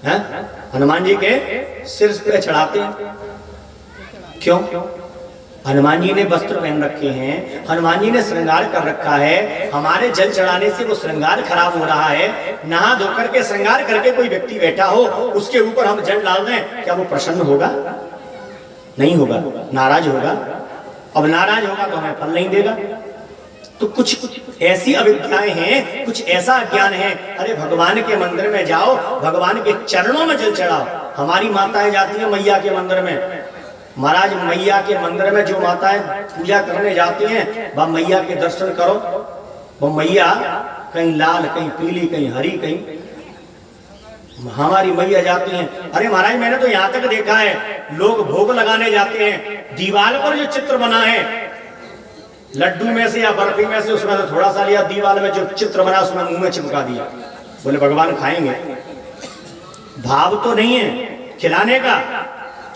हैं, हनुमान जी के सिर पे चढ़ाते हैं। क्यों? हनुमान जी ने वस्त्र पहन रखे हैं, हनुमान जी ने श्रृंगार कर रखा है, हमारे जल चढ़ाने से वो श्रृंगार खराब हो रहा है। नहा धोकर के श्रृंगार करके कोई व्यक्ति बैठा हो, उसके ऊपर हम जल डाल दें, क्या वो प्रसन्न होगा? नहीं होगा, नाराज होगा। अब नाराज होगा तो हमें फल नहीं देगा। तो कुछ ऐसी अविद्याएं हैं, कुछ ऐसा ज्ञान है। अरे भगवान के मंदिर में जाओ, भगवान के चरणों में जल चढ़ाओ। हमारी माताएं जाती हैं मैया के मंदिर में, महाराज मैया के मंदिर में जो माताएं पूजा करने जाती हैं, वह मैया के दर्शन करो, वो मैया कहीं लाल, कहीं पीली, कहीं हरी, कहीं हमारी मैया जाती हैं। अरे महाराज मैंने तो यहाँ तक देखा है लोग भोग लगाने जाते हैं, दीवार पर जो चित्र बना है लड्डू में से या बर्फी में से, उसमें तो थोड़ा सा लिया, दीवार में जो चित्र बना उसमें मुंह में चिपका दिया, बोले भगवान खाएंगे। भाव तो नहीं है खिलाने का,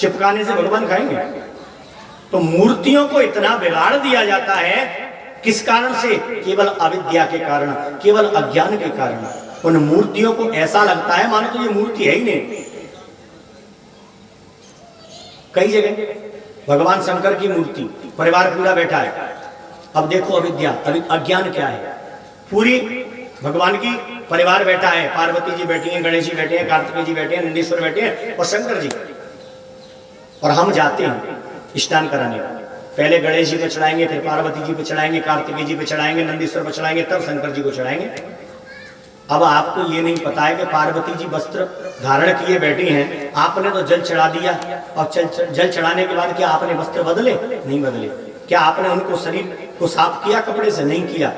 चिपकाने से भगवान खाएंगे? तो मूर्तियों को इतना बिगाड़ दिया जाता है, किस कारण से? केवल अविद्या के कारण, केवल अज्ञान के कारण। उन मूर्तियों को ऐसा लगता है मानो तो ये मूर्ति है ही नहीं। कई जगह भगवान शंकर की मूर्ति, परिवार पूरा बैठा है। अब देखो अविद्या, अज्ञान क्या है। पूरी भगवान की परिवार बैठा है, पार्वती जी बैठी हैं, गणेश जी बैठे हैं, कार्तिकेय जी बैठे हैं, नंदीश्वर बैठे हैं और शंकर जी। और हम जाते हैं स्नान कराने, पहले गणेश जी पे चढ़ाएंगे, फिर पार्वती जी पे चढ़ाएंगे, कार्तिकेय जी पे चढ़ाएंगे, नंदीश्वर पे चढ़ाएंगे, तब शंकर जी को चढ़ाएंगे। अब आपको ये नहीं पता है कि पार्वती जी वस्त्र धारण किए बैठी हैं, आपने तो जल चढ़ा दिया और जल चढ़ाने के बाद क्या आपने वस्त्र बदले? नहीं बदले। क्या आपने उनको शरीर को साफ किया कपड़े से? नहीं किया।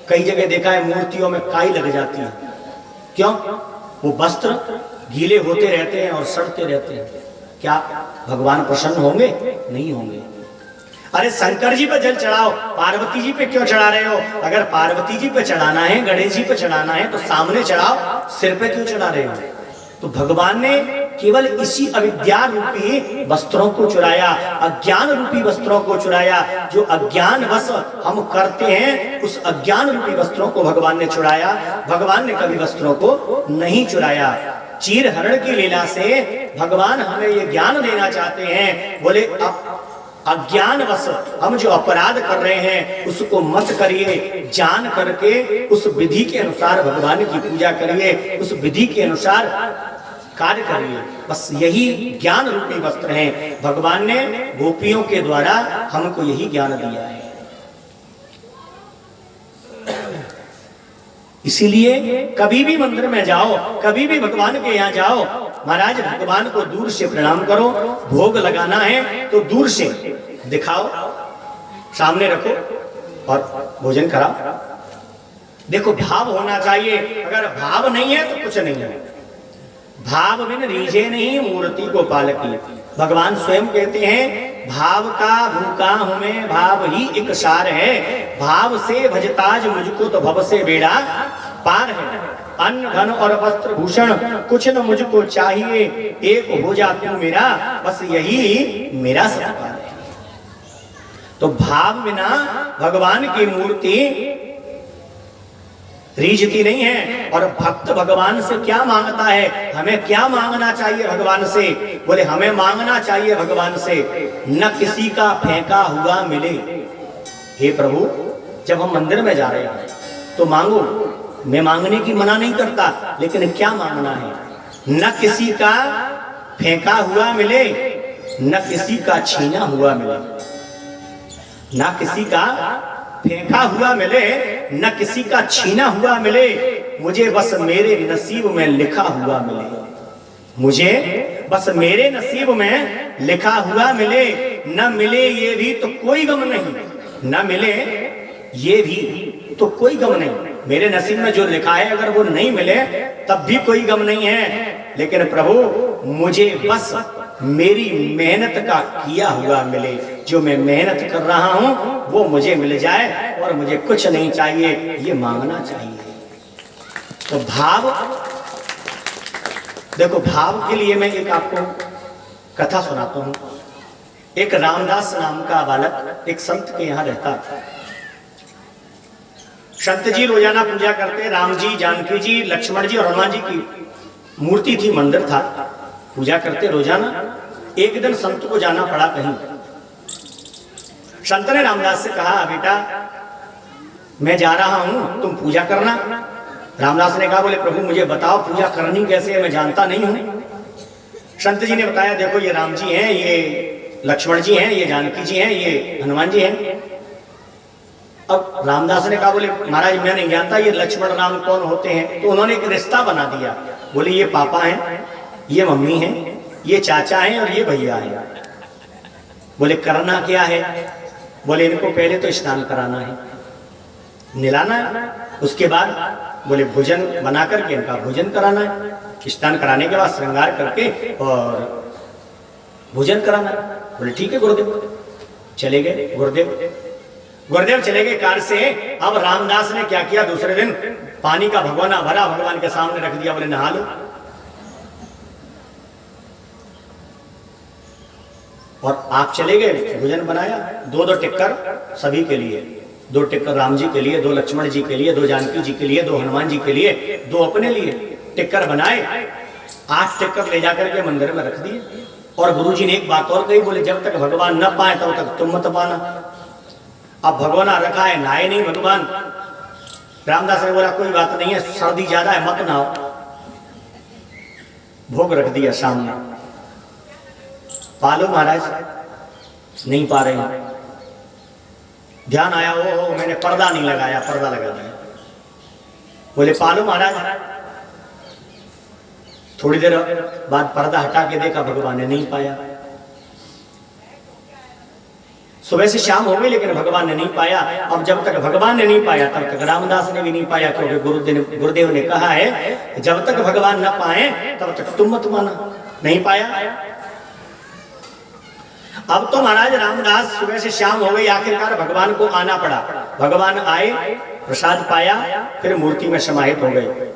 कई जगह देखा है मूर्तियों में काई लग जाती है। क्यों? वो वस्त्र गीले होते रहते हैं और सड़ते रहते हैं। क्या भगवान प्रसन्न होंगे? नहीं होंगे। अरे शंकर जी पे जल चढ़ाओ, पार्वती जी पे क्यों चढ़ा रहे हो? अगर पार्वती जी पे चढ़ाना है, गणेश जी पे चढ़ाना है तो सामने चढ़ाओ, सिर पे क्यों चढ़ा रहे हो? तो भगवान ने केवल इसी अविद्या रूपी वस्त्रों को चुराया, अज्ञान रूपी वस्त्रों को चुराया। जो अज्ञान वश हम करते हैं, उस अज्ञान रूपी वस्त्रों को भगवान ने चुराया। भगवान ने कभी वस्त्रों को नहीं चुराया। चीर हरण की लीला से भगवान हमें ये ज्ञान देना चाहते हैं, बोले अज्ञान वश हम जो अपराध कर रहे हैं उसको मत करिए, जान करके उस विधि के अनुसार भगवान की पूजा करिए, उस विधि के अनुसार कार्य करिए। बस यही ज्ञान रूपी वस्त्र हैं। भगवान ने गोपियों के द्वारा हमको यही ज्ञान दिया है। इसीलिए कभी भी मंदिर में जाओ, कभी भी भगवान के यहाँ जाओ, महाराज भगवान को दूर से प्रणाम करो। भोग लगाना है तो दूर से दिखाओ, सामने रखो और भोजन कराओ। देखो भाव होना चाहिए, अगर भाव नहीं है तो कुछ नहीं है। भाव बिन रीझे नहीं मूर्ति को पालकी। भगवान स्वयं कहते हैं भाव का भूखा हूं मैं, भाव ही एक सार है। भाव से भजताज मुझको तो भव से बेड़ा पार है। अन्न धन और वस्त्र भूषण कुछ न मुझको चाहिए, एक हो जा तू मेरा, बस यही मेरा सत्कार है। तो भाव बिना भगवान की मूर्ति रीझती नहीं है। और भक्त भगवान से क्या मांगता है, हमें क्या मांगना चाहिए भगवान से? बोले हमें मांगना चाहिए भगवान से न किसी का फेंका हुआ मिले। हे प्रभु, जब हम मंदिर में जा रहे हैं तो मांगो, मैं मांगने की मना नहीं करता, लेकिन क्या मांगना है? न किसी का फेंका हुआ मिले, न किसी का छीना हुआ मिले। न किसी का फेंका हुआ मिले, न किसी का छीना हुआ मिले, मुझे बस मेरे नसीब में लिखा हुआ मिले। मुझे बस मेरे नसीब में लिखा हुआ मिले। न मिले ये भी तो कोई गम नहीं, न मिले ये भी तो कोई गम नहीं। मेरे नसीब में जो लिखा है अगर वो नहीं मिले तब भी कोई गम नहीं है, लेकिन प्रभु मुझे बस मेरी मेहनत का किया हुआ मिले। जो मैं मेहनत कर रहा हूं वो मुझे मिल जाए और मुझे कुछ नहीं चाहिए, ये मांगना चाहिए। तो भाव, देखो भाव के लिए मैं एक आपको कथा सुनाता हूं। एक रामदास नाम का बालक एक संत के यहां रहता। संत जी रोजाना पूजा करते। राम जी, जानकी जी, लक्ष्मण जी और हनुमान जी की मूर्ति थी, मंदिर था, पूजा करते रोजाना। एक दिन संत को जाना पड़ा कहीं। संत ने रामदास से कहा, बेटा मैं जा रहा हूं, तुम पूजा करना। रामदास ने कहा, बोले प्रभु मुझे बताओ पूजा करनी कैसे है, मैं जानता नहीं हूं। संत जी ने बताया, देखो ये राम जी हैं, ये लक्ष्मण जी हैं, ये जानकी जी हैं, ये हनुमान जी हैं। अब रामदास ने कहा, बोले महाराज मैं नहीं जानता ये लक्ष्मण राम कौन होते हैं। तो उन्होंने एक रिश्ता बना दिया। बोले ये पापा हैं, ये मम्मी हैं, ये चाचा हैं और ये भैया हैं। बोले करना क्या है? बोले इनको पहले तो स्नान कराना है, नहलाना है, उसके बाद बोले भोजन बना करके इनका भोजन कराना है। स्नान कराने के बाद श्रृंगार करके और भोजन कराना है। बोले ठीक है गुरुदेव। चले गए गुरुदेव चले गए कार से। अब रामदास ने क्या किया, दूसरे दिन पानी का भगोना भरा, भगवान के सामने रख दिया, बोले नहा लो। और आप चले गए, भोजन बनाया, दो टिक्कर सभी के लिए, 2 टिक्कर राम जी के लिए, 2 लक्ष्मण जी के लिए, 2 जानकी जी के लिए, 2 हनुमान जी के लिए, 2 अपने लिए टिक्कर बनाए। 8 टिक्कर ले जाकर के मंदिर में रख दिए। और गुरुजी ने एक बात और कही, बोले जब तक भगवान न पाए तब तक तुम मत पाना। अब भगवाना रखा है, नहाए नहीं भगवान। रामदास ने बोला कोई बात नहीं है, सर्दी ज्यादा है मत नहाओ। भोग रख दिया सामने। पालो महाराज, नहीं पा रहे हैं। ध्यान आया, ओ मैंने पर्दा नहीं लगाया, पर्दा लगा दिया। बोले पालो महाराज। थोड़ी देर बाद पर्दा हटा के देखा, भगवान ने नहीं पाया। सुबह से शाम हो गई लेकिन भगवान ने नहीं पाया। अब जब तक भगवान ने नहीं पाया तब तक रामदास ने भी नहीं पाया, क्योंकि गुरुदेव ने कहा है जब तक भगवान न पाए तब तक तुम मत माना। नहीं पाया। अब तो महाराज रामदास सुबह से शाम हो गई, आखिरकार भगवान को आना पड़ा। भगवान आए, प्रसाद पाया, फिर मूर्ति में समाहित हो गए।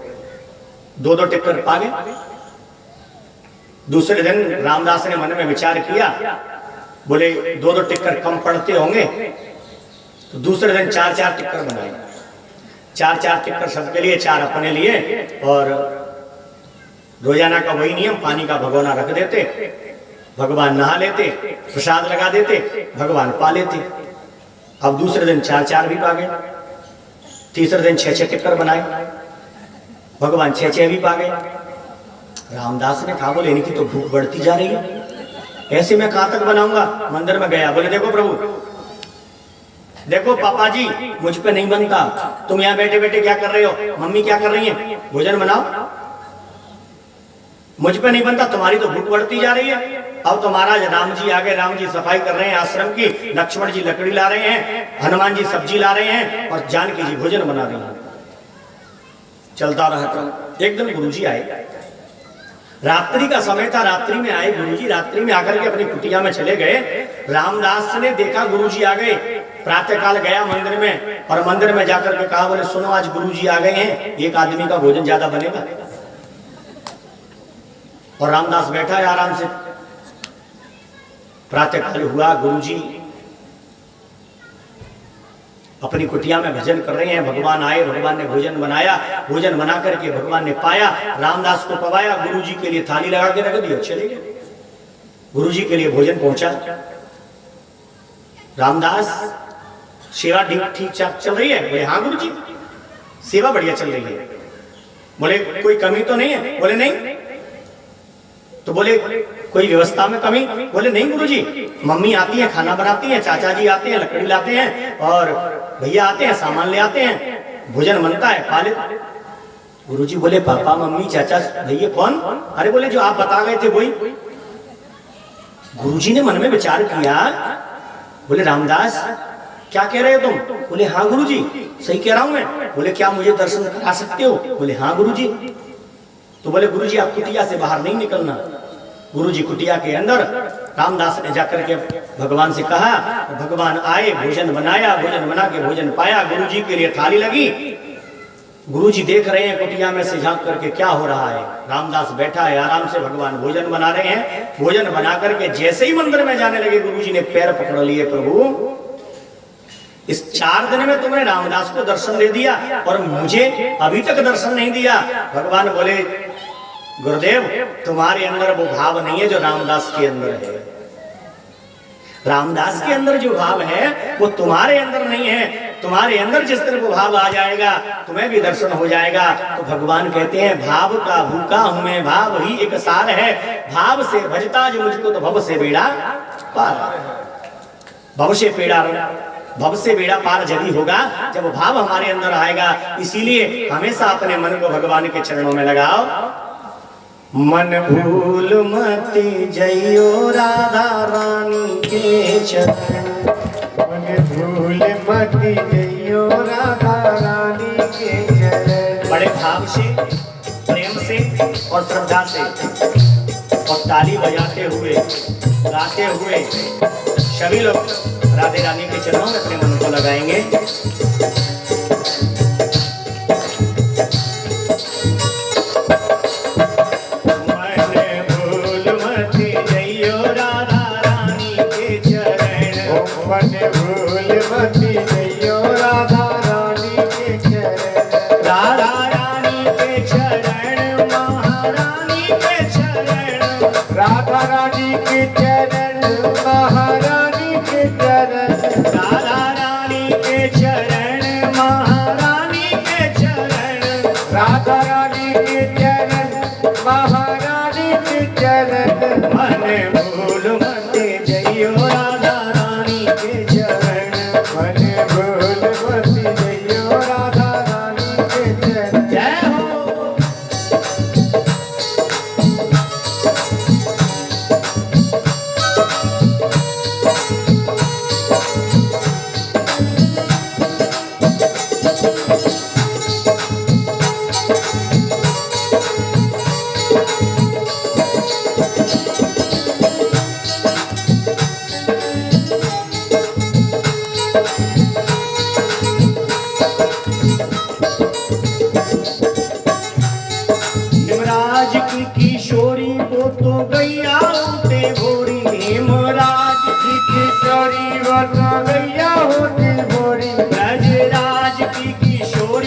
2 टिक्कर पा गए। दूसरे दिन रामदास ने मन में विचार किया, बोले 2 टिक्कर कम पड़ते होंगे, तो दूसरे दिन 4 टिक्कर बनाए। 4 टिक्कर सबके लिए, 4 अपने लिए। और रोजाना का वही नियम, पानी का भगोना रख देते, भगवान नहा लेते, प्रसाद लगा देते, भगवान पा लेते। अब दूसरे दिन 4 भी पा गए। तीसरे दिन 6 टिक्कर बनाए, भगवान 6 भी पा गए। रामदास ने कहा, बोले इनकी तो भूख बढ़ती जा रही है, ऐसे मैं कहां तक बनाऊंगा। मंदिर में गया, बोले देखो प्रभु, देखो पापा जी मुझ पे नहीं बनता, तुम यहाँ बैठे बैठे क्या कर रहे हो, मम्मी क्या कर रही है, भोजन बनाओ। मुझ पे नहीं बनता, तुम्हारी तो भूख बढ़ती जा रही है। अब तो महाराज राम जी आ गए, राम जी सफाई कर रहे हैं आश्रम की, लक्ष्मण जी लकड़ी ला रहे हैं, हनुमान जी सब्जी ला रहे हैं और जानकी जी भोजन बना रही हैं। चलता रहा। एक दिन गुरुजी आए, रात्रि का समय था, रात्रि में आए गुरुजी। रात्रि में आकर के अपनी कुटिया में चले गए। रामदास ने देखा गुरुजी आ गए। प्रातः काल गया मंदिर में और मंदिर में जाकर के कहा, बोले सुनो आज गुरुजी आ गए हैं, एक आदमी का भोजन ज्यादा बनेगा। और रामदास बैठा है आराम से। प्रातः काल हुआ, गुरुजी अपनी कुटिया में भजन कर रहे हैं। भगवान आए, भगवान ने भोजन बनाया। भोजन बना करके भगवान ने पाया, रामदास को पवाया, गुरुजी के लिए थाली लगा के रख दिया, चले गए। गुरुजी के लिए भोजन पहुंचा। रामदास, सेवा ठीक ठाक चल रही है? बोले हाँ गुरुजी, सेवा बढ़िया चल रही है। बोले कोई कमी तो नहीं है? बोले नहीं। तो बोले कोई व्यवस्था में कमी? बोले नहीं गुरुजी, मम्मी आती है, खाना बनाती है, चाचा जी आते हैं, लकड़ी लाते हैं, और भैया आते हैं, सामान ले आते हैं, भोजन बनता है, खा लेते। गुरुजी बोले पापा मम्मी चाचा भैया कौन? अरे बोले जो आप बता गए थे वही। गुरुजी ने मन में विचार किया, बोले रामदास क्या कह रहे हो तुम? बोले हाँ गुरुजी, सही कह रहा हूं मैं। बोले क्या मुझे दर्शन करा सकते हो? बोले हाँ गुरुजी। तो बोले गुरुजी आप कुटिया से बाहर नहीं निकलना। गुरुजी कुटिया के अंदर, रामदास ने जाकर के भगवान से कहा। भगवान आए, भोजन बनाया, भोजन बना के भोजन पाया, गुरुजी के लिए थाली लगी। गुरुजी देख रहे हैं कुटिया में से झांक करके क्या हो रहा है। रामदास बैठा है आराम से, भगवान भोजन बना रहे हैं। भोजन बना करके जैसे ही मंदिर में जाने लगे, गुरुजी ने पैर पकड़ लिए, प्रभु इस 4 दिन में तुमने रामदास को दर्शन दे दिया और मुझे अभी तक दर्शन नहीं दिया। भगवान बोले गुरुदेव तुम्हारे अंदर वो भाव नहीं है जो रामदास के अंदर है। रामदास के अंदर जो भाव है वो तुम्हारे अंदर नहीं है। तुम्हारे अंदर जिस दिन वो भाव आ जाएगा तुम्हें भी दर्शन हो जाएगा। तो भगवान कहते हैं भाव का भूखा हूं मैं, भाव ही एक सार है। भाव से भजता जो मुझको तो भव से बेड़ा पार। भव से बेड़ा, भव से बेड़ा पार जभी होगा जब वो भाव हमारे अंदर आएगा। इसीलिए हमेशा अपने मन को भगवान के चरणों में लगाओ। मन भूल मत जइयो राधा रानी के चरण, मन भूल मत जइयो राधा रानी के चरण। बड़े भाव से, प्रेम से और श्रद्धा से और ताली बजाते हुए, गाते हुए सभी लोग राधे रानी के चरणों में अपने मन को लगाएंगे। किशोरी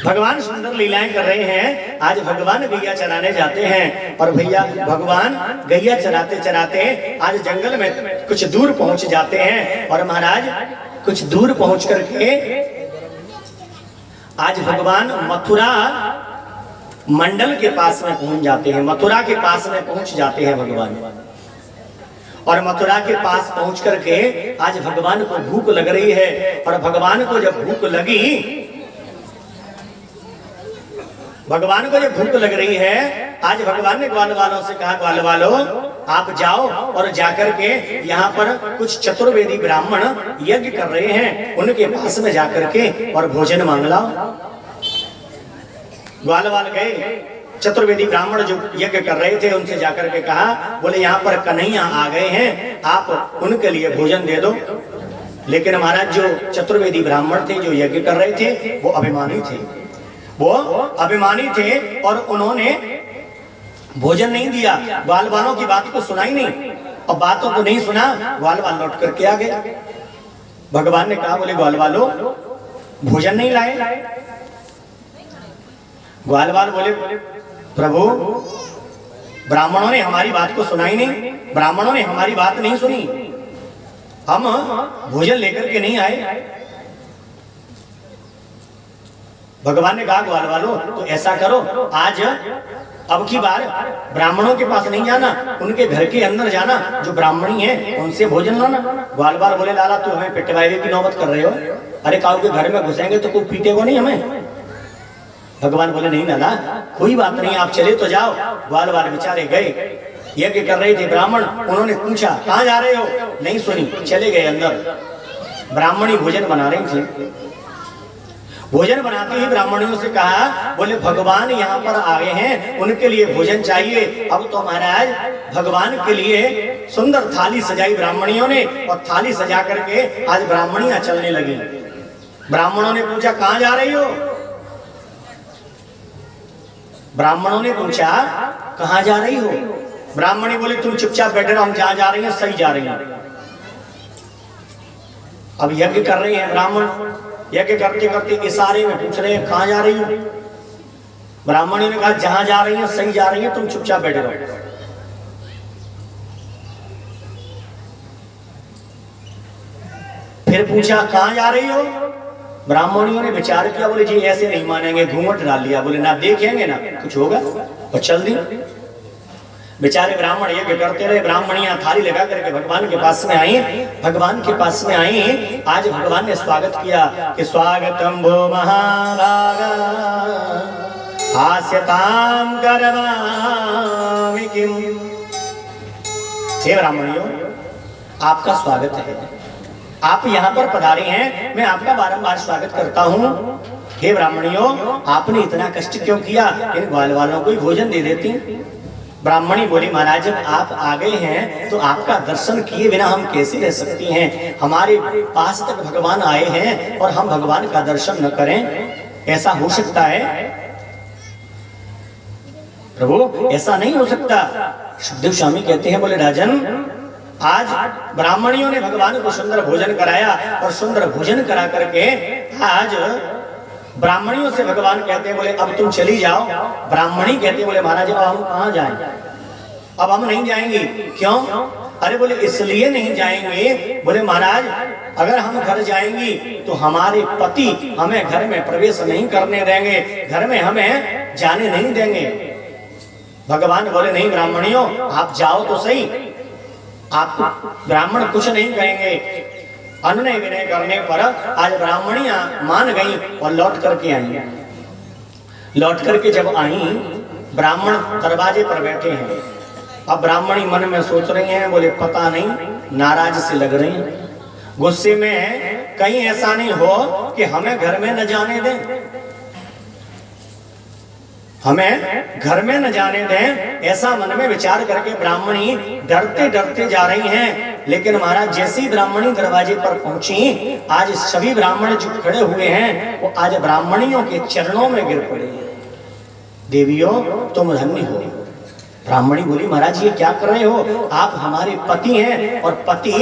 भगवान सुंदर लीलाएं कर रहे हैं। आज भगवान गैया चराने जाते हैं और भैया भगवान गैया चराते चराते आज जंगल में कुछ दूर पहुंच जाते हैं। और महाराज कुछ दूर पहुंच करके आज भगवान मथुरा मंडल के पास में पहुंच जाते हैं। मथुरा के पास में पहुंच जाते हैं भगवान। और मथुरा के पास पहुंच करके आज भगवान को भूख लग रही है। और भगवान को जब भूख लगी, भगवान को जब भूख लग रही है, आज भगवान ने ग्वाल वालों से कहा, ग्वाल वालों आप जाओ और जाकर के यहाँ पर कुछ चतुर्वेदी ब्राह्मण यज्ञ कर रहे हैं, उनके पास में जाकर के और भोजन मांग लाओ। ग्वाल वाल गए, चतुर्वेदी ब्राह्मण जो यज्ञ कर रहे थे उनसे जाकर के कहा, बोले यहाँ पर कन्हैया आ गए हैं, आप उनके लिए भोजन दे दो। लेकिन महाराज जो चतुर्वेदी ब्राह्मण थे जो यज्ञ कर रहे थे वो अभिमानी थे, वो अभिमानी थे और उन्होंने भोजन नहीं दिया। ग्वाल वालों की बात को सुना ही नहीं और बातों को नहीं सुना। ग्वाल वाल लौट करके आ गए। भगवान ने कहा, बोले ग्वाल वालों भोजन नहीं लाए। ग्वाल वाल बोले, प्रभु ब्राह्मणों ने हमारी बात को सुना ही नहीं, ब्राह्मणों ने हमारी बात नहीं सुनी, हम भोजन लेकर के नहीं आए। भगवान ने कहा, ग्वाल वालों तो ऐसा करो, आज अब की बार ब्राह्मणों के पास नहीं जाना, उनके घर के अंदर जाना, जो ब्राह्मणी है उनसे भोजन लाना। ग्वाल वाल बोले, लाला तू हमें पिटवाए की नौबत कर रहे हो? अरे काऊ के घर में घुसेंगे तो कोई पीटेगा नहीं हमें। भगवान बोले, नहीं लाला कोई बात नहीं, आप चले तो जाओ। ग्वाल वाल बेचारे गए, यज्ञ कर रहे थे ब्राह्मण, उन्होंने पूछा कहाँ जा रहे हो, नहीं सुनी, चले गए अंदर। ब्राह्मणी भोजन बना रही थी, भोजन बनाते ही ब्राह्मणियों से कहा, बोले भगवान यहाँ पर आए हैं, उनके लिए भोजन चाहिए। अब तो महाराज भगवान के लिए सुंदर थाली सजाई ब्राह्मणियों ने और थाली सजा करके आज ब्राह्मणियां चलने लगी। ब्राह्मणों ने पूछा कहाँ जा रही हो? ब्राह्मणों ने पूछा कहाँ जा रही हो? ब्राह्मणी बोले, तुम चुपचाप बैठे रहो, हम जहाँ जा रही हैं सही जा रही हैं। अब यज्ञ कर रहे हैं ब्राह्मण, यज्ञ करते करते इशारे में पूछ रहे हैं कहाँ जा रही हो? ब्राह्मणी ने कहा, जहां जा रही हैं सही जा रही हैं, तुम चुपचाप बैठे रहो। फिर पूछा कहाँ जा रही हो? ब्राह्मणियों ने विचार किया, बोले जी ऐसे नहीं मानेंगे, घूंघट डाल लिया, बोले ना देखेंगे ना कुछ होगा, और चल दी। बेचारे ब्राह्मण यज्ञ करते रहे, ब्राह्मणियां थाली लगा करके भगवान के पास में आई। भगवान के पास में आई, आज भगवान ने स्वागत किया कि स्वागतम भो महाभागा हास्यताम करवामि किम। हे ब्राह्मणियों, आपका स्वागत है, आप यहाँ पर पधारे हैं, मैं आपका बारंबार स्वागत करता हूँ। हे ब्राह्मणियों, आपने इतना कष्ट क्यों किया, इन ग्वाल वालों को ही भोजन दे देती। ब्राह्मणी बोली, महाराज जब आप आ गए हैं तो आपका दर्शन किए बिना हम कैसे रह सकती हैं? हमारे पास तक भगवान आए हैं और हम भगवान का दर्शन न करें, ऐसा हो सकता है? प्रभु ऐसा नहीं हो सकता। सुखदेव स्वामी कहते हैं, बोले राजन, आज ब्राह्मणियों ने भगवान को सुंदर भोजन कराया और सुंदर भोजन करा करके आज ब्राह्मणियों से भगवान कहते हैं, बोले अब तुम चली जाओ। ब्राह्मणी कहते, बोले महाराज अब हम कहाँ जाएं? अब हम नहीं जाएंगे। क्यों? अरे बोले इसलिए नहीं जाएंगे, बोले महाराज अगर हम घर जाएंगी तो हमारे पति हमें घर में प्रवेश नहीं करने देंगे, घर में हमें जाने नहीं देंगे। भगवान बोले नहीं ब्राह्मणियों, आप जाओ तो सही, आप ब्राह्मण कुछ नहीं कहेंगे। अनुनय विनय करने पर आज ब्राह्मणियां मान गई और लौट करके आई। लौट करके जब आई, ब्राह्मण दरवाजे पर बैठे हैं। अब ब्राह्मणी मन में सोच रही हैं, बोले पता नहीं नाराज से लग रही हैं, गुस्से में है, कहीं ऐसा नहीं हो कि हमें घर में न जाने दें, हमें घर में न जाने दें, ऐसा मन में विचार करके ब्राह्मणी डरते डरते जा रही हैं। लेकिन महाराज जैसी ब्राह्मणी दरवाजे पर पहुंची, आज सभी ब्राह्मण जो खड़े हुए हैं वो आज ब्राह्मणियों के चरणों में गिर पड़े हैं। देवियों तुम धन्य हो। ब्राह्मणी बोली, महाराज ये क्या कर रहे हो? आप हमारे पति हैं और पति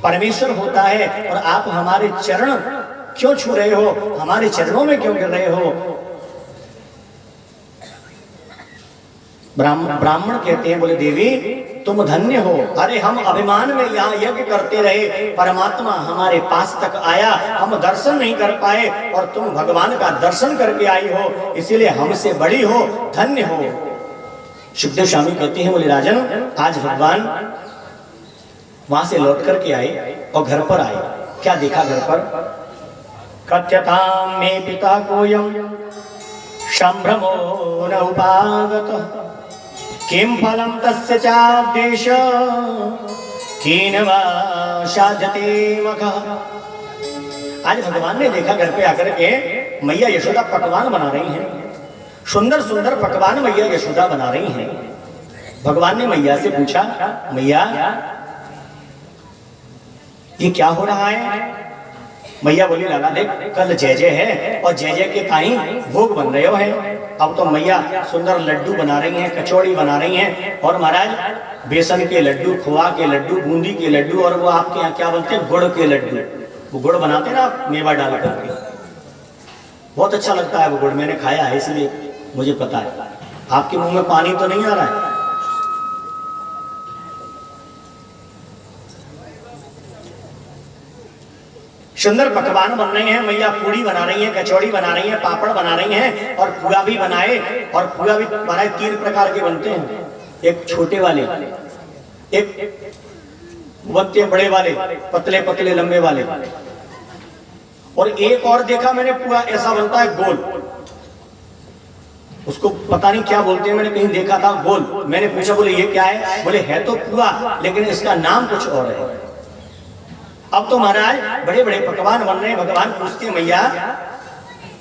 परमेश्वर होता है और आप हमारे चरण क्यों छू रहे हो, हमारे चरणों में क्यों गिर रहे हो। ब्राह्मण कहते हैं, बोले देवी तुम धन्य हो, अरे हम अभिमान में यहाँ यज्ञ करते रहे, परमात्मा हमारे पास तक आया, हम दर्शन नहीं कर पाए और तुम भगवान का दर्शन करके आई हो, इसीलिए हमसे बड़ी हो, धन्य हो। सुखदेव स्वामी कहते हैं, बोले राजन आज भगवान वहां से लौट करके आए और घर पर आए, क्या देखा घर पर, कथ्यतां मे पिता कोयम संभ्रमो न उपागत किम फलम तस्य चाद्देश कीन वा साध्यते मखः। आज भगवान ने देखा घर पे आकर के मैया यशोदा पकवान बना रही हैं, सुंदर सुंदर पकवान मैया यशोदा बना रही हैं। भगवान ने मैया से पूछा, मैया ये क्या हो रहा है। मैया बोली लाला देख कल जय जय है और जय जय के ताई भोग बन रहे हो हैं, अब तो मैया सुंदर लड्डू बना रही हैं, कचौड़ी बना रही हैं, और महाराज बेसन के लड्डू, खोआ के लड्डू, बूंदी के लड्डू, और वो आपके यहाँ क्या बोलते हैं गुड़ के लड्डू, वो गुड़ बनाते हैं ना मेवा डाल करके, बहुत अच्छा लगता है वो गुड़, मैंने खाया है इसलिए मुझे पता है। आपके मुंह में पानी तो नहीं आ रहा है। सुंदर पकवान बन रहे हैं, मैया पूड़ी बना रही हैं, कचौड़ी बना रही हैं, पापड़ बना रही हैं, और पुआ भी बनाए, और पुआ भी बनाए 3 प्रकार के बनते हैं, एक छोटे वाले, एक बनते हैं बड़े वाले, पतले पतले लंबे वाले, और एक और देखा मैंने पुआ ऐसा बनता है गोल, उसको पता नहीं क्या बोलते हैं, मैंने कहीं देखा था गोल। मैंने पूछा बोले ये क्या है, बोले है तो पुआ लेकिन इसका नाम कुछ और है। अब तो महाराज बड़े बड़े पकवान बन रहे हैं। भगवान पूछते हैं मैया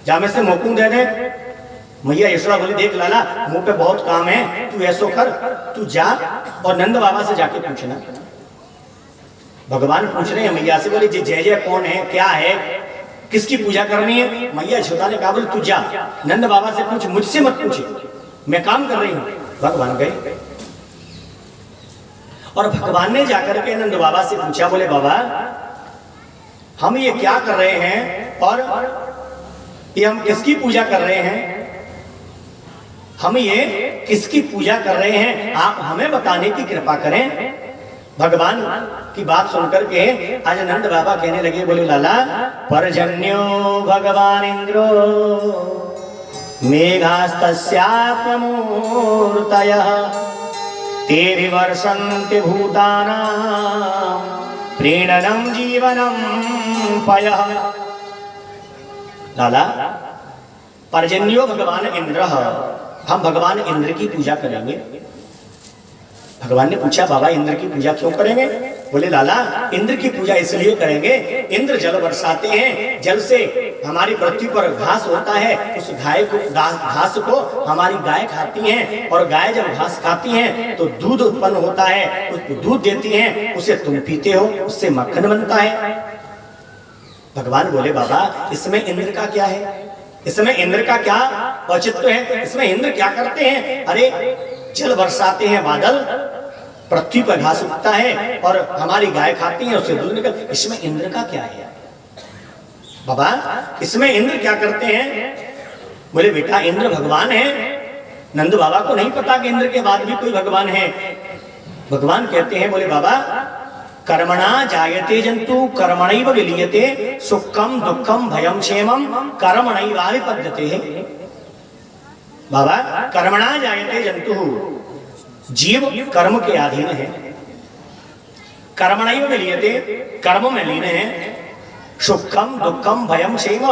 जा में से मोकुम दे दे। मैया यशोदा बोली देख लाला मुंह पे बहुत काम है, तू ऐसो कर, तू जा और नंद बाबा से जाके पूछना। भगवान पूछ रहे हैं मैया से, बोले जय जय कौन है, क्या है, किसकी पूजा करनी है। मैया यशोदा ने कहा बोले तू जा नंद बाबा से पूछ, मुझसे मत पूछे, मैं काम कर रही हूँ। भगवान गए और भगवान ने जाकर के नंद बाबा से पूछा, बोले बाबा हम ये क्या कर रहे हैं और ये हम किसकी पूजा कर रहे हैं, हम ये किसकी पूजा कर रहे हैं, आप हमें बताने की कृपा करें। भगवान की बात सुनकर के आज नंद बाबा कहने लगे, बोले लाला पर्जन्यो भगवान इंद्रो मेघास्तस्याप्यमूर्तयः ते विवर्षन्ति भूतानां प्रीणनं जीवनं पयः। लाला पर्जन्यो भगवान इंद्र, हम भगवान इंद्र की पूजा करेंगे। भगवान ने पूछा बाबा इंद्र की पूजा क्यों करेंगे, बोले लाला इंद्र की पूजा इसलिए करेंगे, इंद्र जल बरसाते हैं, जल से हमारी पृथ्वी पर घास होता है, उस घास को हमारी गाय खाती हैं, और गाय जब घास खाती हैं तो दूध उत्पन्न होता है, उसको दूध देती हैं, उसे तुम पीते हो, उससे मक्खन बनता है। भगवान बोले बाबा इसमें इंद्र का क्या है, इसमें इंद्र का क्या औचित्य है, इसमें इंद्र क्या करते हैं। अरे जल बरसाते हैं बादल, पृथ्वी पर घास उगता है और हमारी गाय खाती है, उससे दूध निकल, इसमें इंद्र का क्या है बाबा, इसमें इंद्र क्या करते हैं। बोले बेटा इंद्र भगवान है। नंद बाबा को नहीं पता कि इंद्र के बाद भी कोई भगवान है। भगवान कहते हैं बोले बाबा कर्मणा जायते जंतु कर्मणैव विलीयते, सुखम दुखम भयम क्षेमम कर्मणैवाभिपद्यते। बाबा कर्मणा जायते जंतु, जीव कर्म के अधीन है, कर्मणैव विलीयते कर्म में लीन है, सुखम दुखम भयम क्षेम,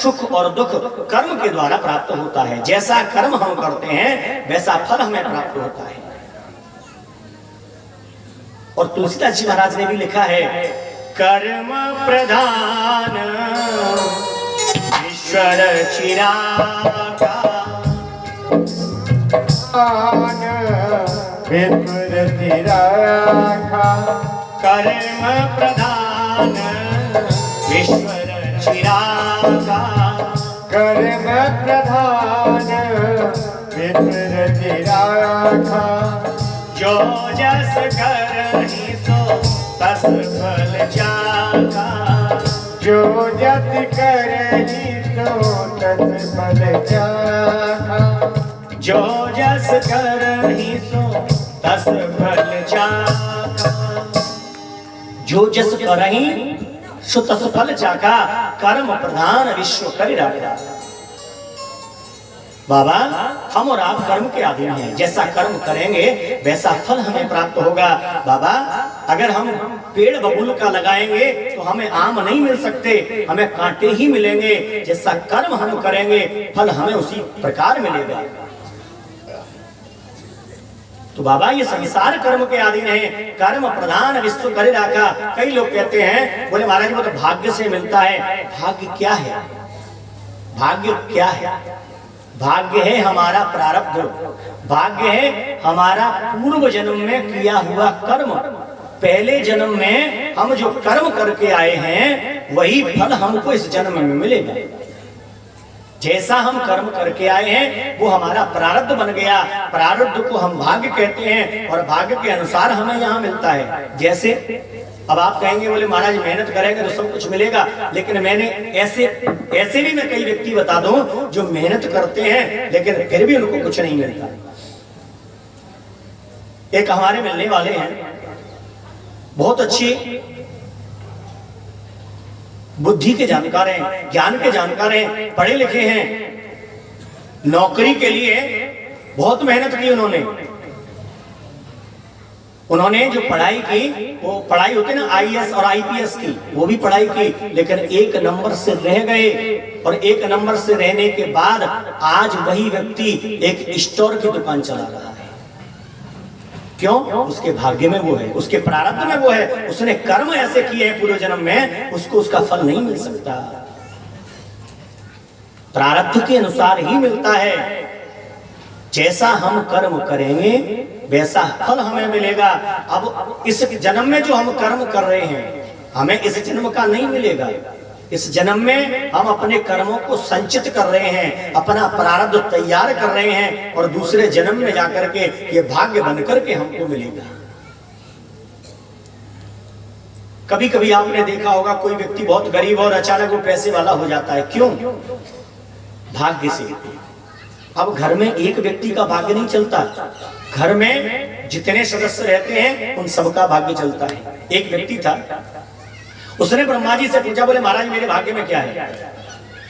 सुख और दुख कर्म के द्वारा प्राप्त होता है, जैसा कर्म हम करते हैं वैसा फल हमें प्राप्त होता है। और तुलसीदास जी महाराज ने भी लिखा है कर्म प्रधान ईश्वर चिरागा, विस्मृति राखा, कर्म प्रधान ईश्वर चिरागा, कर्म प्रधान विस्मृति राखा, जो जस करहि सो तस फल जागा, जो जो जस करही सो तस फल चाखा। जो जस करही सो तस फल चाखा। जो जस करही सो तस फल चाखा, कर्म प्रधान विश्व करि राखा। बाबा, हम और आप कर्म के अधीन हैं, जैसा कर्म करेंगे वैसा फल हमें प्राप्त होगा। बाबा, अगर हम पेड़ बबूल का लगाएंगे तो हमें आम नहीं मिल सकते, हमें कांटे ही मिलेंगे। जैसा कर्म हम करेंगे फल हमें उसी प्रकार मिलेगा। तो बाबा, ये संसार कर्म के अधीन है, कर्म प्रधान विश्व करि राखा। कई लोग कहते हैं, बोले महाराज वो तो भाग्य से मिलता है। भाग्य क्या है? भाग्य क्या है? भाग्य है हमारा प्रारब्ध, भाग्य है हमारा पूर्व जन्म में किया हुआ कर्म। पहले जन्म में हम जो कर्म करके आए हैं वही फल हमको इस जन्म में मिलेगा। जैसा हम कर्म करके आए हैं वो हमारा प्रारब्ध बन गया। प्रारब्ध को हम भाग्य कहते हैं और भाग्य के अनुसार हमें यहाँ मिलता है। जैसे अब आप कहेंगे, बोले महाराज मेहनत करेंगे तो सब कुछ मिलेगा, लेकिन मैंने ऐसे भी मैं कई व्यक्ति बता दूं जो मेहनत करते हैं लेकिन फिर भी उनको कुछ नहीं मिलता। एक हमारे मिलने वाले हैं, बहुत अच्छी बुद्धि के जानकार हैं, ज्ञान के जानकार हैं, पढ़े लिखे हैं, नौकरी के लिए बहुत मेहनत की उन्होंने जो पढ़ाई की, वो पढ़ाई होती ना आईएएस और आईपीएस की, वो भी पढ़ाई की, लेकिन एक नंबर से रह गए। और एक नंबर से रहने के बाद आज वही व्यक्ति एक स्टोर की दुकान चला रहा है। क्यों? उसके भाग्य में वो है, उसके प्रारब्ध में वो है, उसने कर्म ऐसे किए हैं पूर्व जन्म में, उसको उसका फल नहीं मिल सकता। प्रारब्ध के अनुसार ही मिलता है। जैसा हम कर्म करेंगे वैसा फल हमें मिलेगा। अब इस जन्म में जो हम कर्म कर रहे हैं हमें इस जन्म का नहीं मिलेगा। इस जन्म में हम अपने कर्मों को संचित कर रहे हैं, अपना प्रारब्ध तैयार कर रहे हैं और दूसरे जन्म में जाकर के ये भाग्य बनकर के हमको मिलेगा। कभी कभी आपने देखा होगा कोई व्यक्ति बहुत गरीब और अचानक वो पैसे वाला हो जाता है। क्यों? भाग्य से। अब घर में एक व्यक्ति का भाग्य नहीं चलता, घर में जितने सदस्य रहते हैं उन सबका भाग्य चलता है। एक व्यक्ति था, उसने ब्रह्मा जी से पूछा, बोले महाराज मेरे भाग्य में क्या है?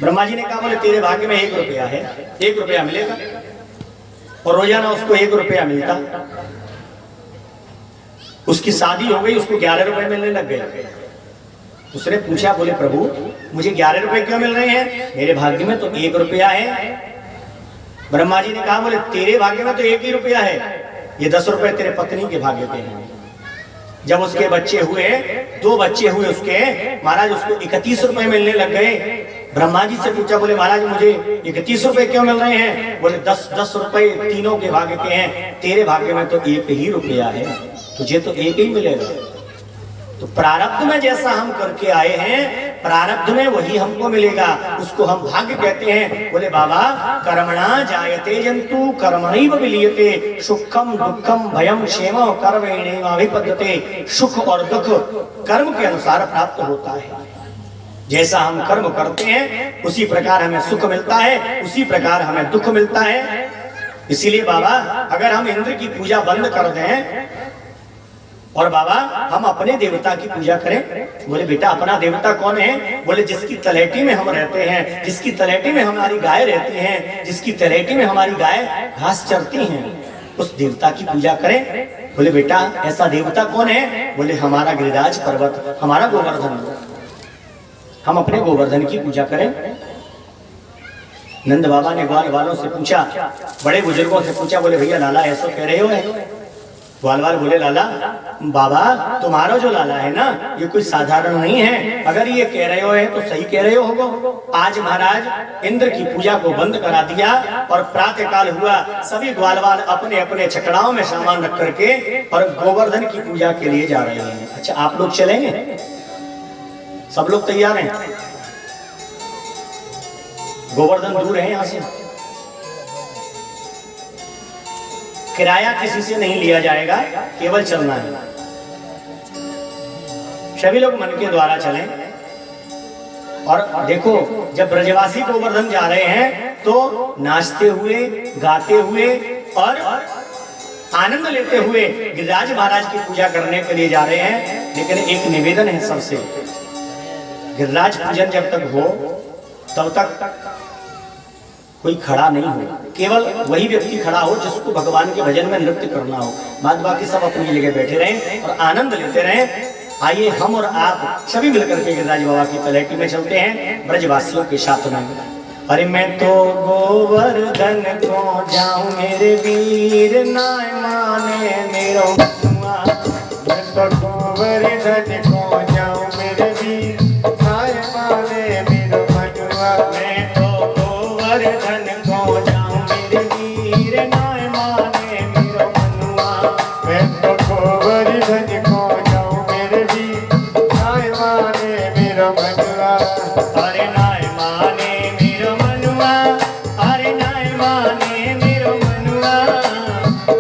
ब्रह्मा जी ने कहा, बोले तेरे भाग्य में 1 रुपया है, 1 रुपया मिलेगा। और रोजाना उसको 1 रुपया मिलता। उसकी शादी हो गई, उसको 11 रुपए मिलने लग गए। उसने पूछा, बोले प्रभु मुझे 11 रुपए क्यों मिल रहे हैं? मेरे भाग्य में तो 1 रुपया है। ब्रह्मा जी ने कहा, बोले तेरे भाग्य में तो 1 ही रुपया है, ये 10 रुपए तेरे पत्नी के भाग्य पे हैं। जब उसके बच्चे हुए, 2 बच्चे हुए उसके, महाराज उसको 31 रुपए मिलने लग गए। ब्रह्मा जी से पूछा, बोले महाराज मुझे 31 रुपए क्यों मिल रहे हैं? बोले 10 रुपए तीनों के भाग्य के हैं, तेरे भाग्य में तो 1 ही रुपया है, तुझे तो 1 ही मिलेगा। तो प्रारब्ध में जैसा हम करके आए हैं प्रारब्ध में वही हमको मिलेगा, उसको हम भाग्य कहते हैं। बोले बाबा, कर्मणा जायते जंतु कर्मणैव विलीयते, सुखम दुखम भयम क्षेम कर्मेणैवाभिपद्यते। सुख और दुख कर्म के अनुसार प्राप्त होता है। जैसा हम कर्म करते हैं उसी प्रकार हमें सुख मिलता है, उसी प्रकार हमें दुख मिलता है। इसीलिए बाबा, अगर हम इंद्र की पूजा बंद कर दें और बाबा हम अपने देवता की पूजा करें, बोले बेटा अपना देवता कौन है? बोले जिसकी तलेटी में हम रहते हैं, जिसकी तलेटी में हमारी गाय रहती हैं, जिसकी तलेटी में हमारी गाय घास चरती हैं, उस देवता की पूजा करें। बोले बेटा ऐसा देवता कौन है? बोले हमारा गिरिराज पर्वत, हमारा गोवर्धन, हम अपने गोवर्धन की पूजा करें। नंद बाबा ने ग्वाल वालों से पूछा, बड़े बुजुर्गों से पूछा, बोले भैया लाला ऐसा कह रहे हो? ग्वाल वाल बोले, लाला बाबा तुम्हारा जो लाला है ना ये कोई साधारण नहीं है, अगर ये कह रहे हो तो सही कह रहे हो। आज महाराज इंद्र की पूजा को बंद करा दिया और प्रातः काल हुआ, सभी ग्वाल वाल अपने अपने छकड़ाओं में सामान रख करके और गोवर्धन की पूजा के लिए जा रहे हैं। अच्छा आप लोग चलेंगे? सब लोग तैयार हैं? गोवर्धन दूर है यहाँ से, किराया किसी से नहीं लिया जाएगा, केवल चलना है। सभी लोग मन के द्वारा चलें। और देखो जब ब्रजवासी गोवर्धन जा रहे हैं तो नाचते हुए, गाते हुए और आनंद लेते हुए गिरिराज महाराज की पूजा करने के लिए जा रहे हैं। लेकिन एक निवेदन है सबसे, गिरिराज पूजन जब तक हो तब तक कोई खड़ा नहीं हो, केवल वही व्यक्ति खड़ा हो जिसको भगवान के भजन में नृत्य करना हो। बाद बाकी सब अपनी जगह बैठे रहें और आनंद लेते रहें। आइए हम और आप सभी मिलकर के गिरिराज बाबा की पलैटी में चलते हैं ब्रजवासियों के साथ में। अरे मैं तो गोवर्धन को जाऊं मेरे वीर, ना माने मेरो मनुआ। मैं तो गोवर्धन को जाऊं मेरे वीर, ना माने मेरो मनुआ। मैं तो गोवर्धन को जाऊं मेरे वीर, ना माने मेरो मनुआ। मैं तो गोवर्धन को जाऊं मेरे वीर, ना माने मेरो मनुआ। अरे नाय माने मेरो मनुआ, अरे नाय माने मेरो मनुआ।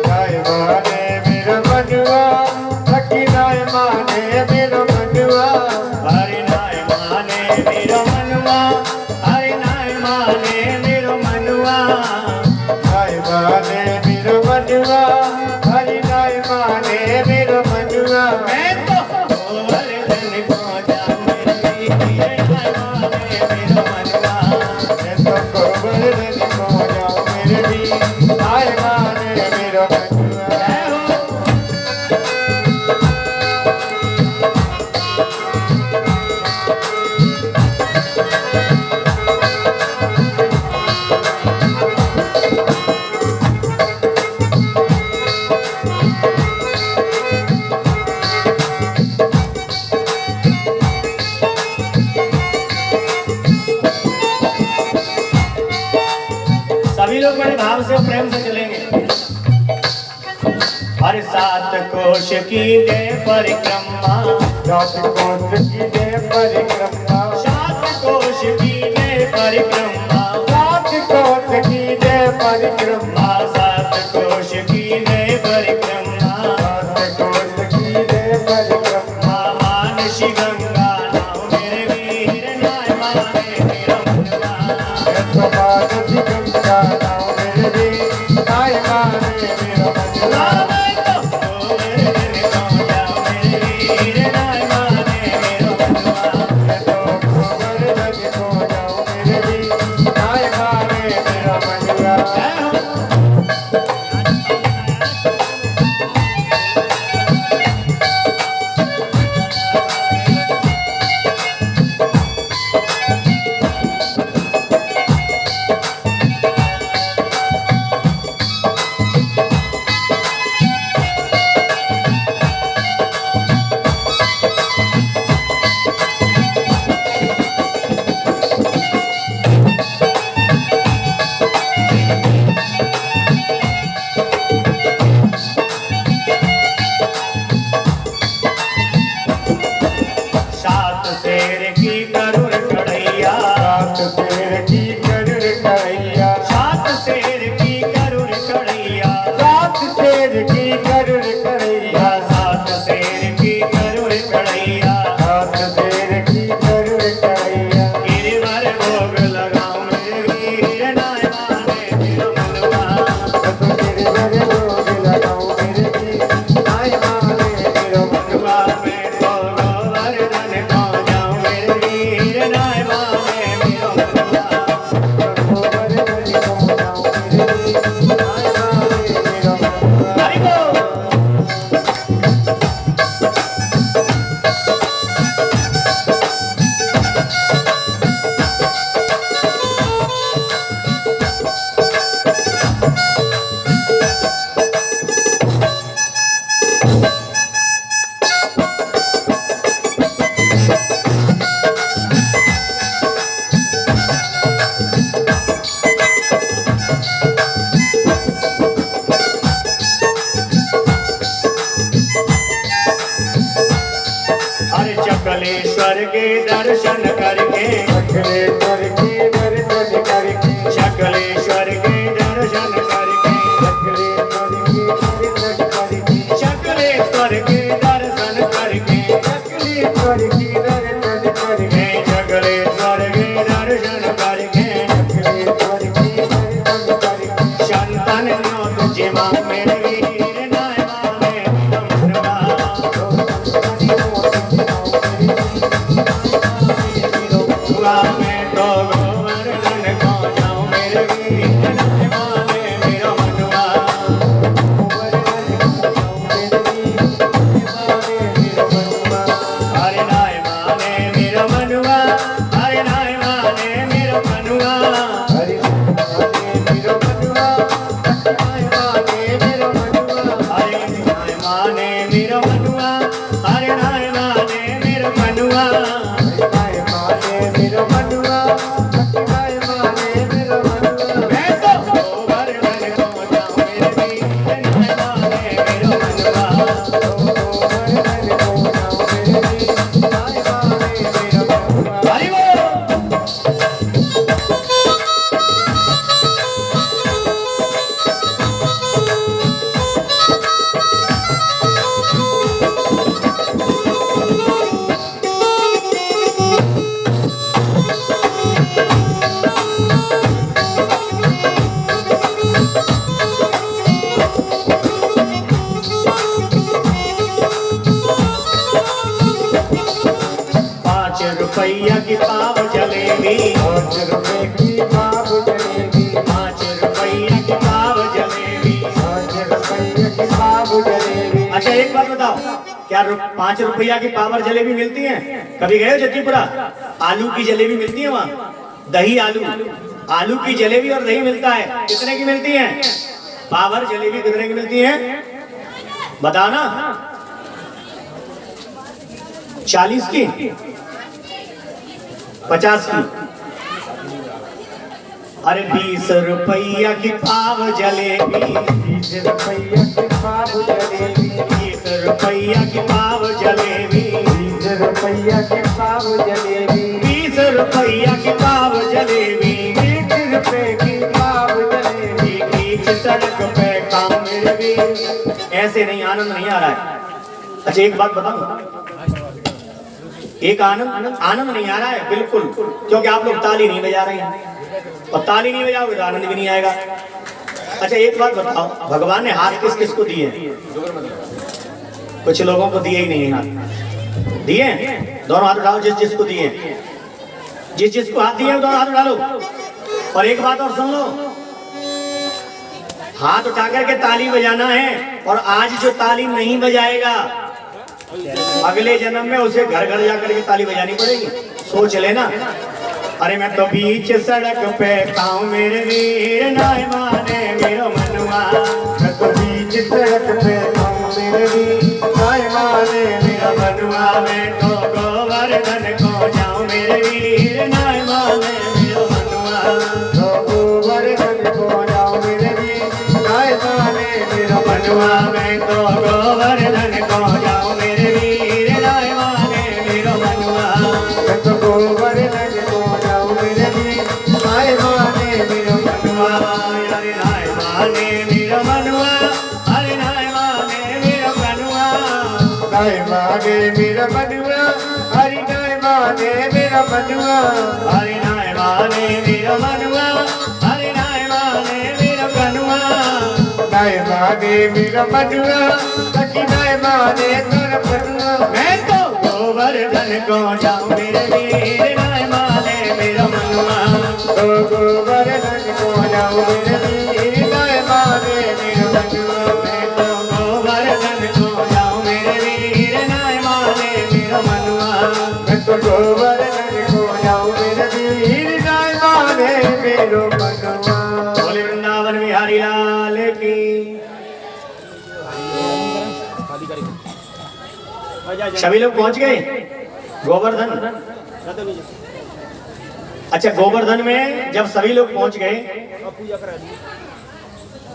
नाय माने मेरो मनुआ, सखी नाय माने मेरो मनुआ। अरे नाय माने मेरो मनुआ, अरे नाय माने मेरो मनुआ। नाय माने मेरो मनुआ, हरि नाय माने मेरो मनुआ। मैं तो गोवर्धन को जाऊं मेरे वीर, नाय माने मेरो मनुआ। मैं तो गोवर्धन को जाऊं मेरे वीर, नाय माने मेरो मनुआ। जय हो। सभी लोग बड़े भाव से प्रेम से चलेंगे। हर सात कोश की दे परिक्रमा, सात कोश की दे परिक्रमा, सात कोश की दे परिक्रमा, सात कोश की दे परिक्रमा, सात कोश की दे परिक्रमा। सात कोश की दे परिक्रमा। मानसी गंगा नाव मेरे वीर, नाय माने मेरो मनुआ। मैं तो मानसी गंगा नाव मेरे वीर, नाय माने मेरो मनुआ। मैं तो गोवर्धन को जाऊं मेरे वीर, नाय माने मेरो मनुआ। मैं तो गोवर्धन को जाऊं मेरे वीर, नाय माने मेरो मनुआ। जय हो। सात शेर की करुण कढ़ैया, सात शेर की गरुड़ कढ़ैया, सात शेर की करुण कढ़ैया, सात शेर की गरुड़ कढ़ैया, सात शेर की करुण कढ़ैया। सात शेर की गरुड़ कढ़ैया। गिरिवर भोग लगाऊं मेरे वीर, नाय माने मेरो मनुआ। मैं तो गिरधर भोग लगाऊं मेरे वीर, नाय माने मेरो मनुआ। मैं तो गोवर्धन को जाऊं मेरे वीर, नाय माने मेरो मनुआ। गोवर्धन को जाऊं मेरे वीर, नाय माने मेरो मनुआ। हरि बोल। हर चकलेश्वर के दर्शन करके, सकलेश्वर की दर्शन करके, चकलेश्वर के दर्शन करके, सकलेश्वर की दर्शन करके, चकलेश्वर के दर्शन करके, सकलेश्वर की दर्शन करके, हे चकलेश्वर माने मेरो मनुआ, अरे नाय माने मेरो मनुआ। नाय माने मेरो मनुआ, नाय माने मेरो मनुआ। मैं तो गोवर्धन को जाऊं मेरे वीर, नाय माने मेरो मनुआ। गोवर्धन को जाऊं मेरे वीर, नाय माने मेरो मनुआ। हरि बोल। ₹5 की पाव जलेबी, 5 रुपए की पाव जलेबी, ₹5 की पाव जलेबी। 5 रुपए की पाव जलेबी। अच्छा एक बात बताओ, क्या ₹5 की पावर जलेबी मिलती है? कभी गए हो जतीपुरा? आलू की जलेबी मिलती है वहाँ, दही आलू, आलू की जलेबी और दही मिलता है। कितने की मिलती है पावर जलेबी? कितने की मिलती है बताओ ना? 40 की, 50 की? अरे ₹20 की पाव जलेबी, 20 रुपए की पाव जलेबी, ₹20 की पाव जलेबी, 20 रुपए की पाव जलेबी, ₹20 की पाव जलेबी। 20 रुपए की पाव जलेबी। बीच सड़क पे काम मेरे वीर। ऐसे नहीं, आनंद नहीं आ रहा है। अच्छा एक बात बताऊं, एक आनंद नहीं आ रहा है बिल्कुल, क्योंकि आप लोग ताली नहीं बजा रहे हैं, और ताली नहीं बजाओगे तो आनंद भी नहीं आएगा। अच्छा एक बात बताओ, भगवान ने हाथ किस किस को दिए? कुछ लोगों को दिए ही नहीं हाथ। दिए? दोनों हाथ उठाओ जिस जिसको दिए, जिस जिसको हाथ दिए दोनों हाथ उठा लो। और एक बात और सुन लो, हाथ उठा करके ताली बजाना है, और आज जो ताली नहीं बजाएगा अगले जन्म में उसे घर घर जाकर के ताली बजानी पड़ेगी। सोच लेना। अरे मैं तो बीच सड़क पे खाऊं मेरे वीर, नाय माने मेरो मनुआ। मैं तो बीच सड़क पे खाऊं मेरे वीर, नाय माने मेरा मनुआ। मैं तो गोवर्धन को जाऊं मेरे वीर, नाय माने मेरो मनुआ। तो गोवर्धन को जाऊं मेरे वीर, नाय माने मेरा मनुआ। मैं तो गोवर्धन को जाऊं मेरे वीर, नाय माने मेरो मनुआ। मैं तो गोवर्धन को जाऊं मेरे वीर, नाय माने मेरा मनुआ। अरे नाय माने मेरो मनुआ, अरे नाय माने मेरो मनुआ। नाय माने मेरा मनुआ, हरि नाय माने मेरा मनुआ। अरे नाय माने मेरो मनुआ, अरे नाय माने मेरो मनुआ। नाय माने मेरा मनुआ, सखी नाय माने तोर मनुआ। मैं तो गोवर्धन को जाऊं मेरे वीर, नाय माने मेरो मनुआ। तो गोवर्धन को जाऊं मेरे वीर, नाय माने मेरा मनुआ। मैं तो गोवर्धन को जाऊं मेरे वीर, नाय माने मेरो मनुआ। मैं तो गोवर्धन को जाऊं मेरे वीर, नाय माने मेरो मनुआ। बोले वृंदावन बिहारी लाल की। सभी लोग पहुंच गए गोवर्धन? अच्छा गोवर्धन में जब सभी लोग पहुंच गए,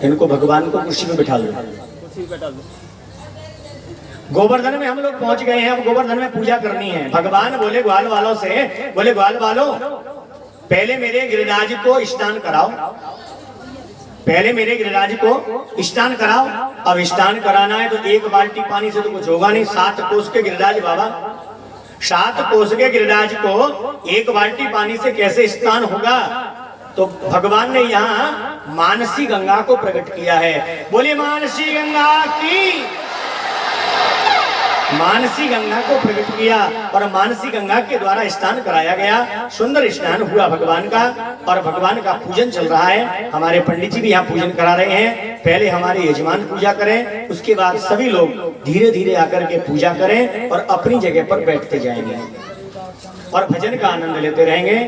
इनको भगवान को कुर्सी पे बिठा दो। गोवर्धन में हम लोग पहुंच गए हैं, अब गोवर्धन में पूजा करनी है। भगवान बोले ग्वाल वालों से, बोले ग्वाल वालों पहले मेरे गिरिराज को स्नान कराओ, पहले मेरे गिरिराज को स्नान कराओ। अब स्नान कराना है तो 1 बाल्टी पानी से तो कुछ होगा नहीं। 7 कोस के गिरिराज बाबा, 7 कोस के गिरिराज को 1 बाल्टी पानी से कैसे स्नान होगा? तो भगवान ने यहाँ मानसी गंगा को प्रकट किया है। बोलिए मानसी गंगा की। मानसी गंगा को प्रकट किया और मानसी गंगा के द्वारा स्नान कराया गया। सुंदर स्नान हुआ भगवान का, और भगवान का पूजन चल रहा है। हमारे पंडित जी भी यहाँ पूजन करा रहे हैं। पहले हमारे यजमान पूजा करें, उसके बाद सभी लोग धीरे धीरे आकर के पूजा करें और अपनी जगह पर बैठते जाएंगे और भजन का आनंद लेते रहेंगे।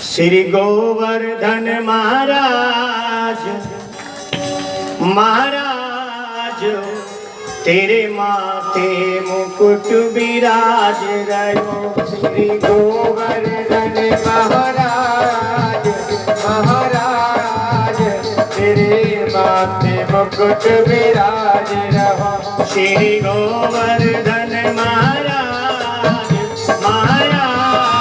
श्री गोवर्धन महाराज महाराज तेरे माथे मुकुट विराज रहो। श्री गोवर्धन महाराज महाराज तेरे माथे मुकुट विराज रहो। श्री गोवर्धन महाराज महाराज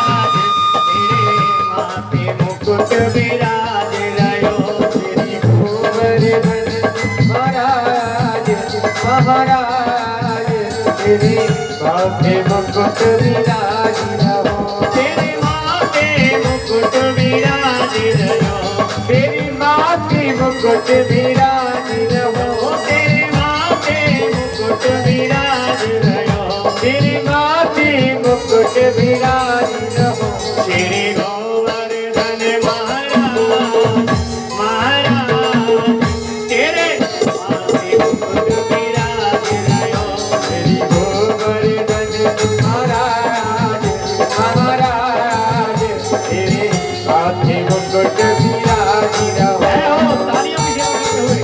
तेरे माथे मुकुट विराज रहो। श्री गोवर्धन महाराज महाराज तेरे माथे मुकुट विराज रहो। तेरे माथे मुकुट विराज रहो। तेरी माथे मुकुट विराज रहो। तेरे माथे मुकुट विराज रहो। तेरी माथे मुकुट विराज रहो। श्री गोवर्धन महाराज महाराज तेरे माथे मुकुट विराज रहो। श्री गोवर्धन महाराज महाराज तेरे माथे मुकुट विराज रहो। तालियों की सेवा करते हुए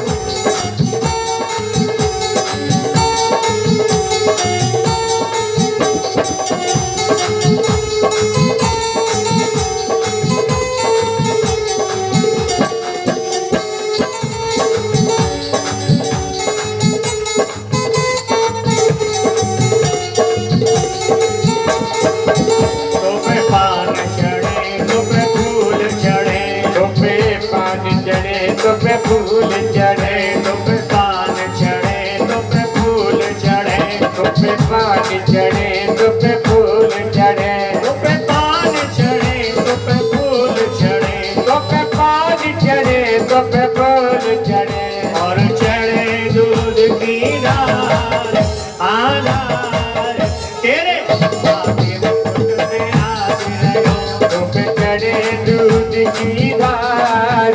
तोपे पान चढ़े तोपे फूल चढ़े। तोपे पान चढ़े तोपे फूल चढ़े। तोपे पान चढ़े तोपे फूल चढ़े। तोपे पान चढ़े तोपे फूल चढ़े। तोपे पान चढ़े तोपे फूल चढ़े। तोपे पान चढ़े तोपे फूल चढ़े। और चढ़े दूध की धार आधार तेरे माथे मुकुट विराज रहो। तोपे चढ़े दूध की धार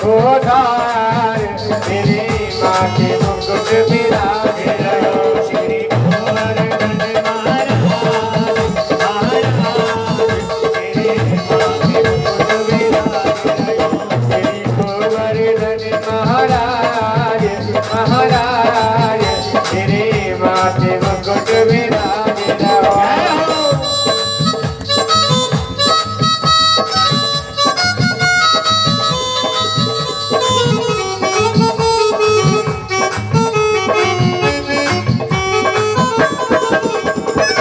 ओ धार तेरे माथे मुकुट विराज रहो। श्री गोवर्धन महाराज महाराज तेरे माथे मुकुट विराज रहो। श्री गोवर्धन महाराज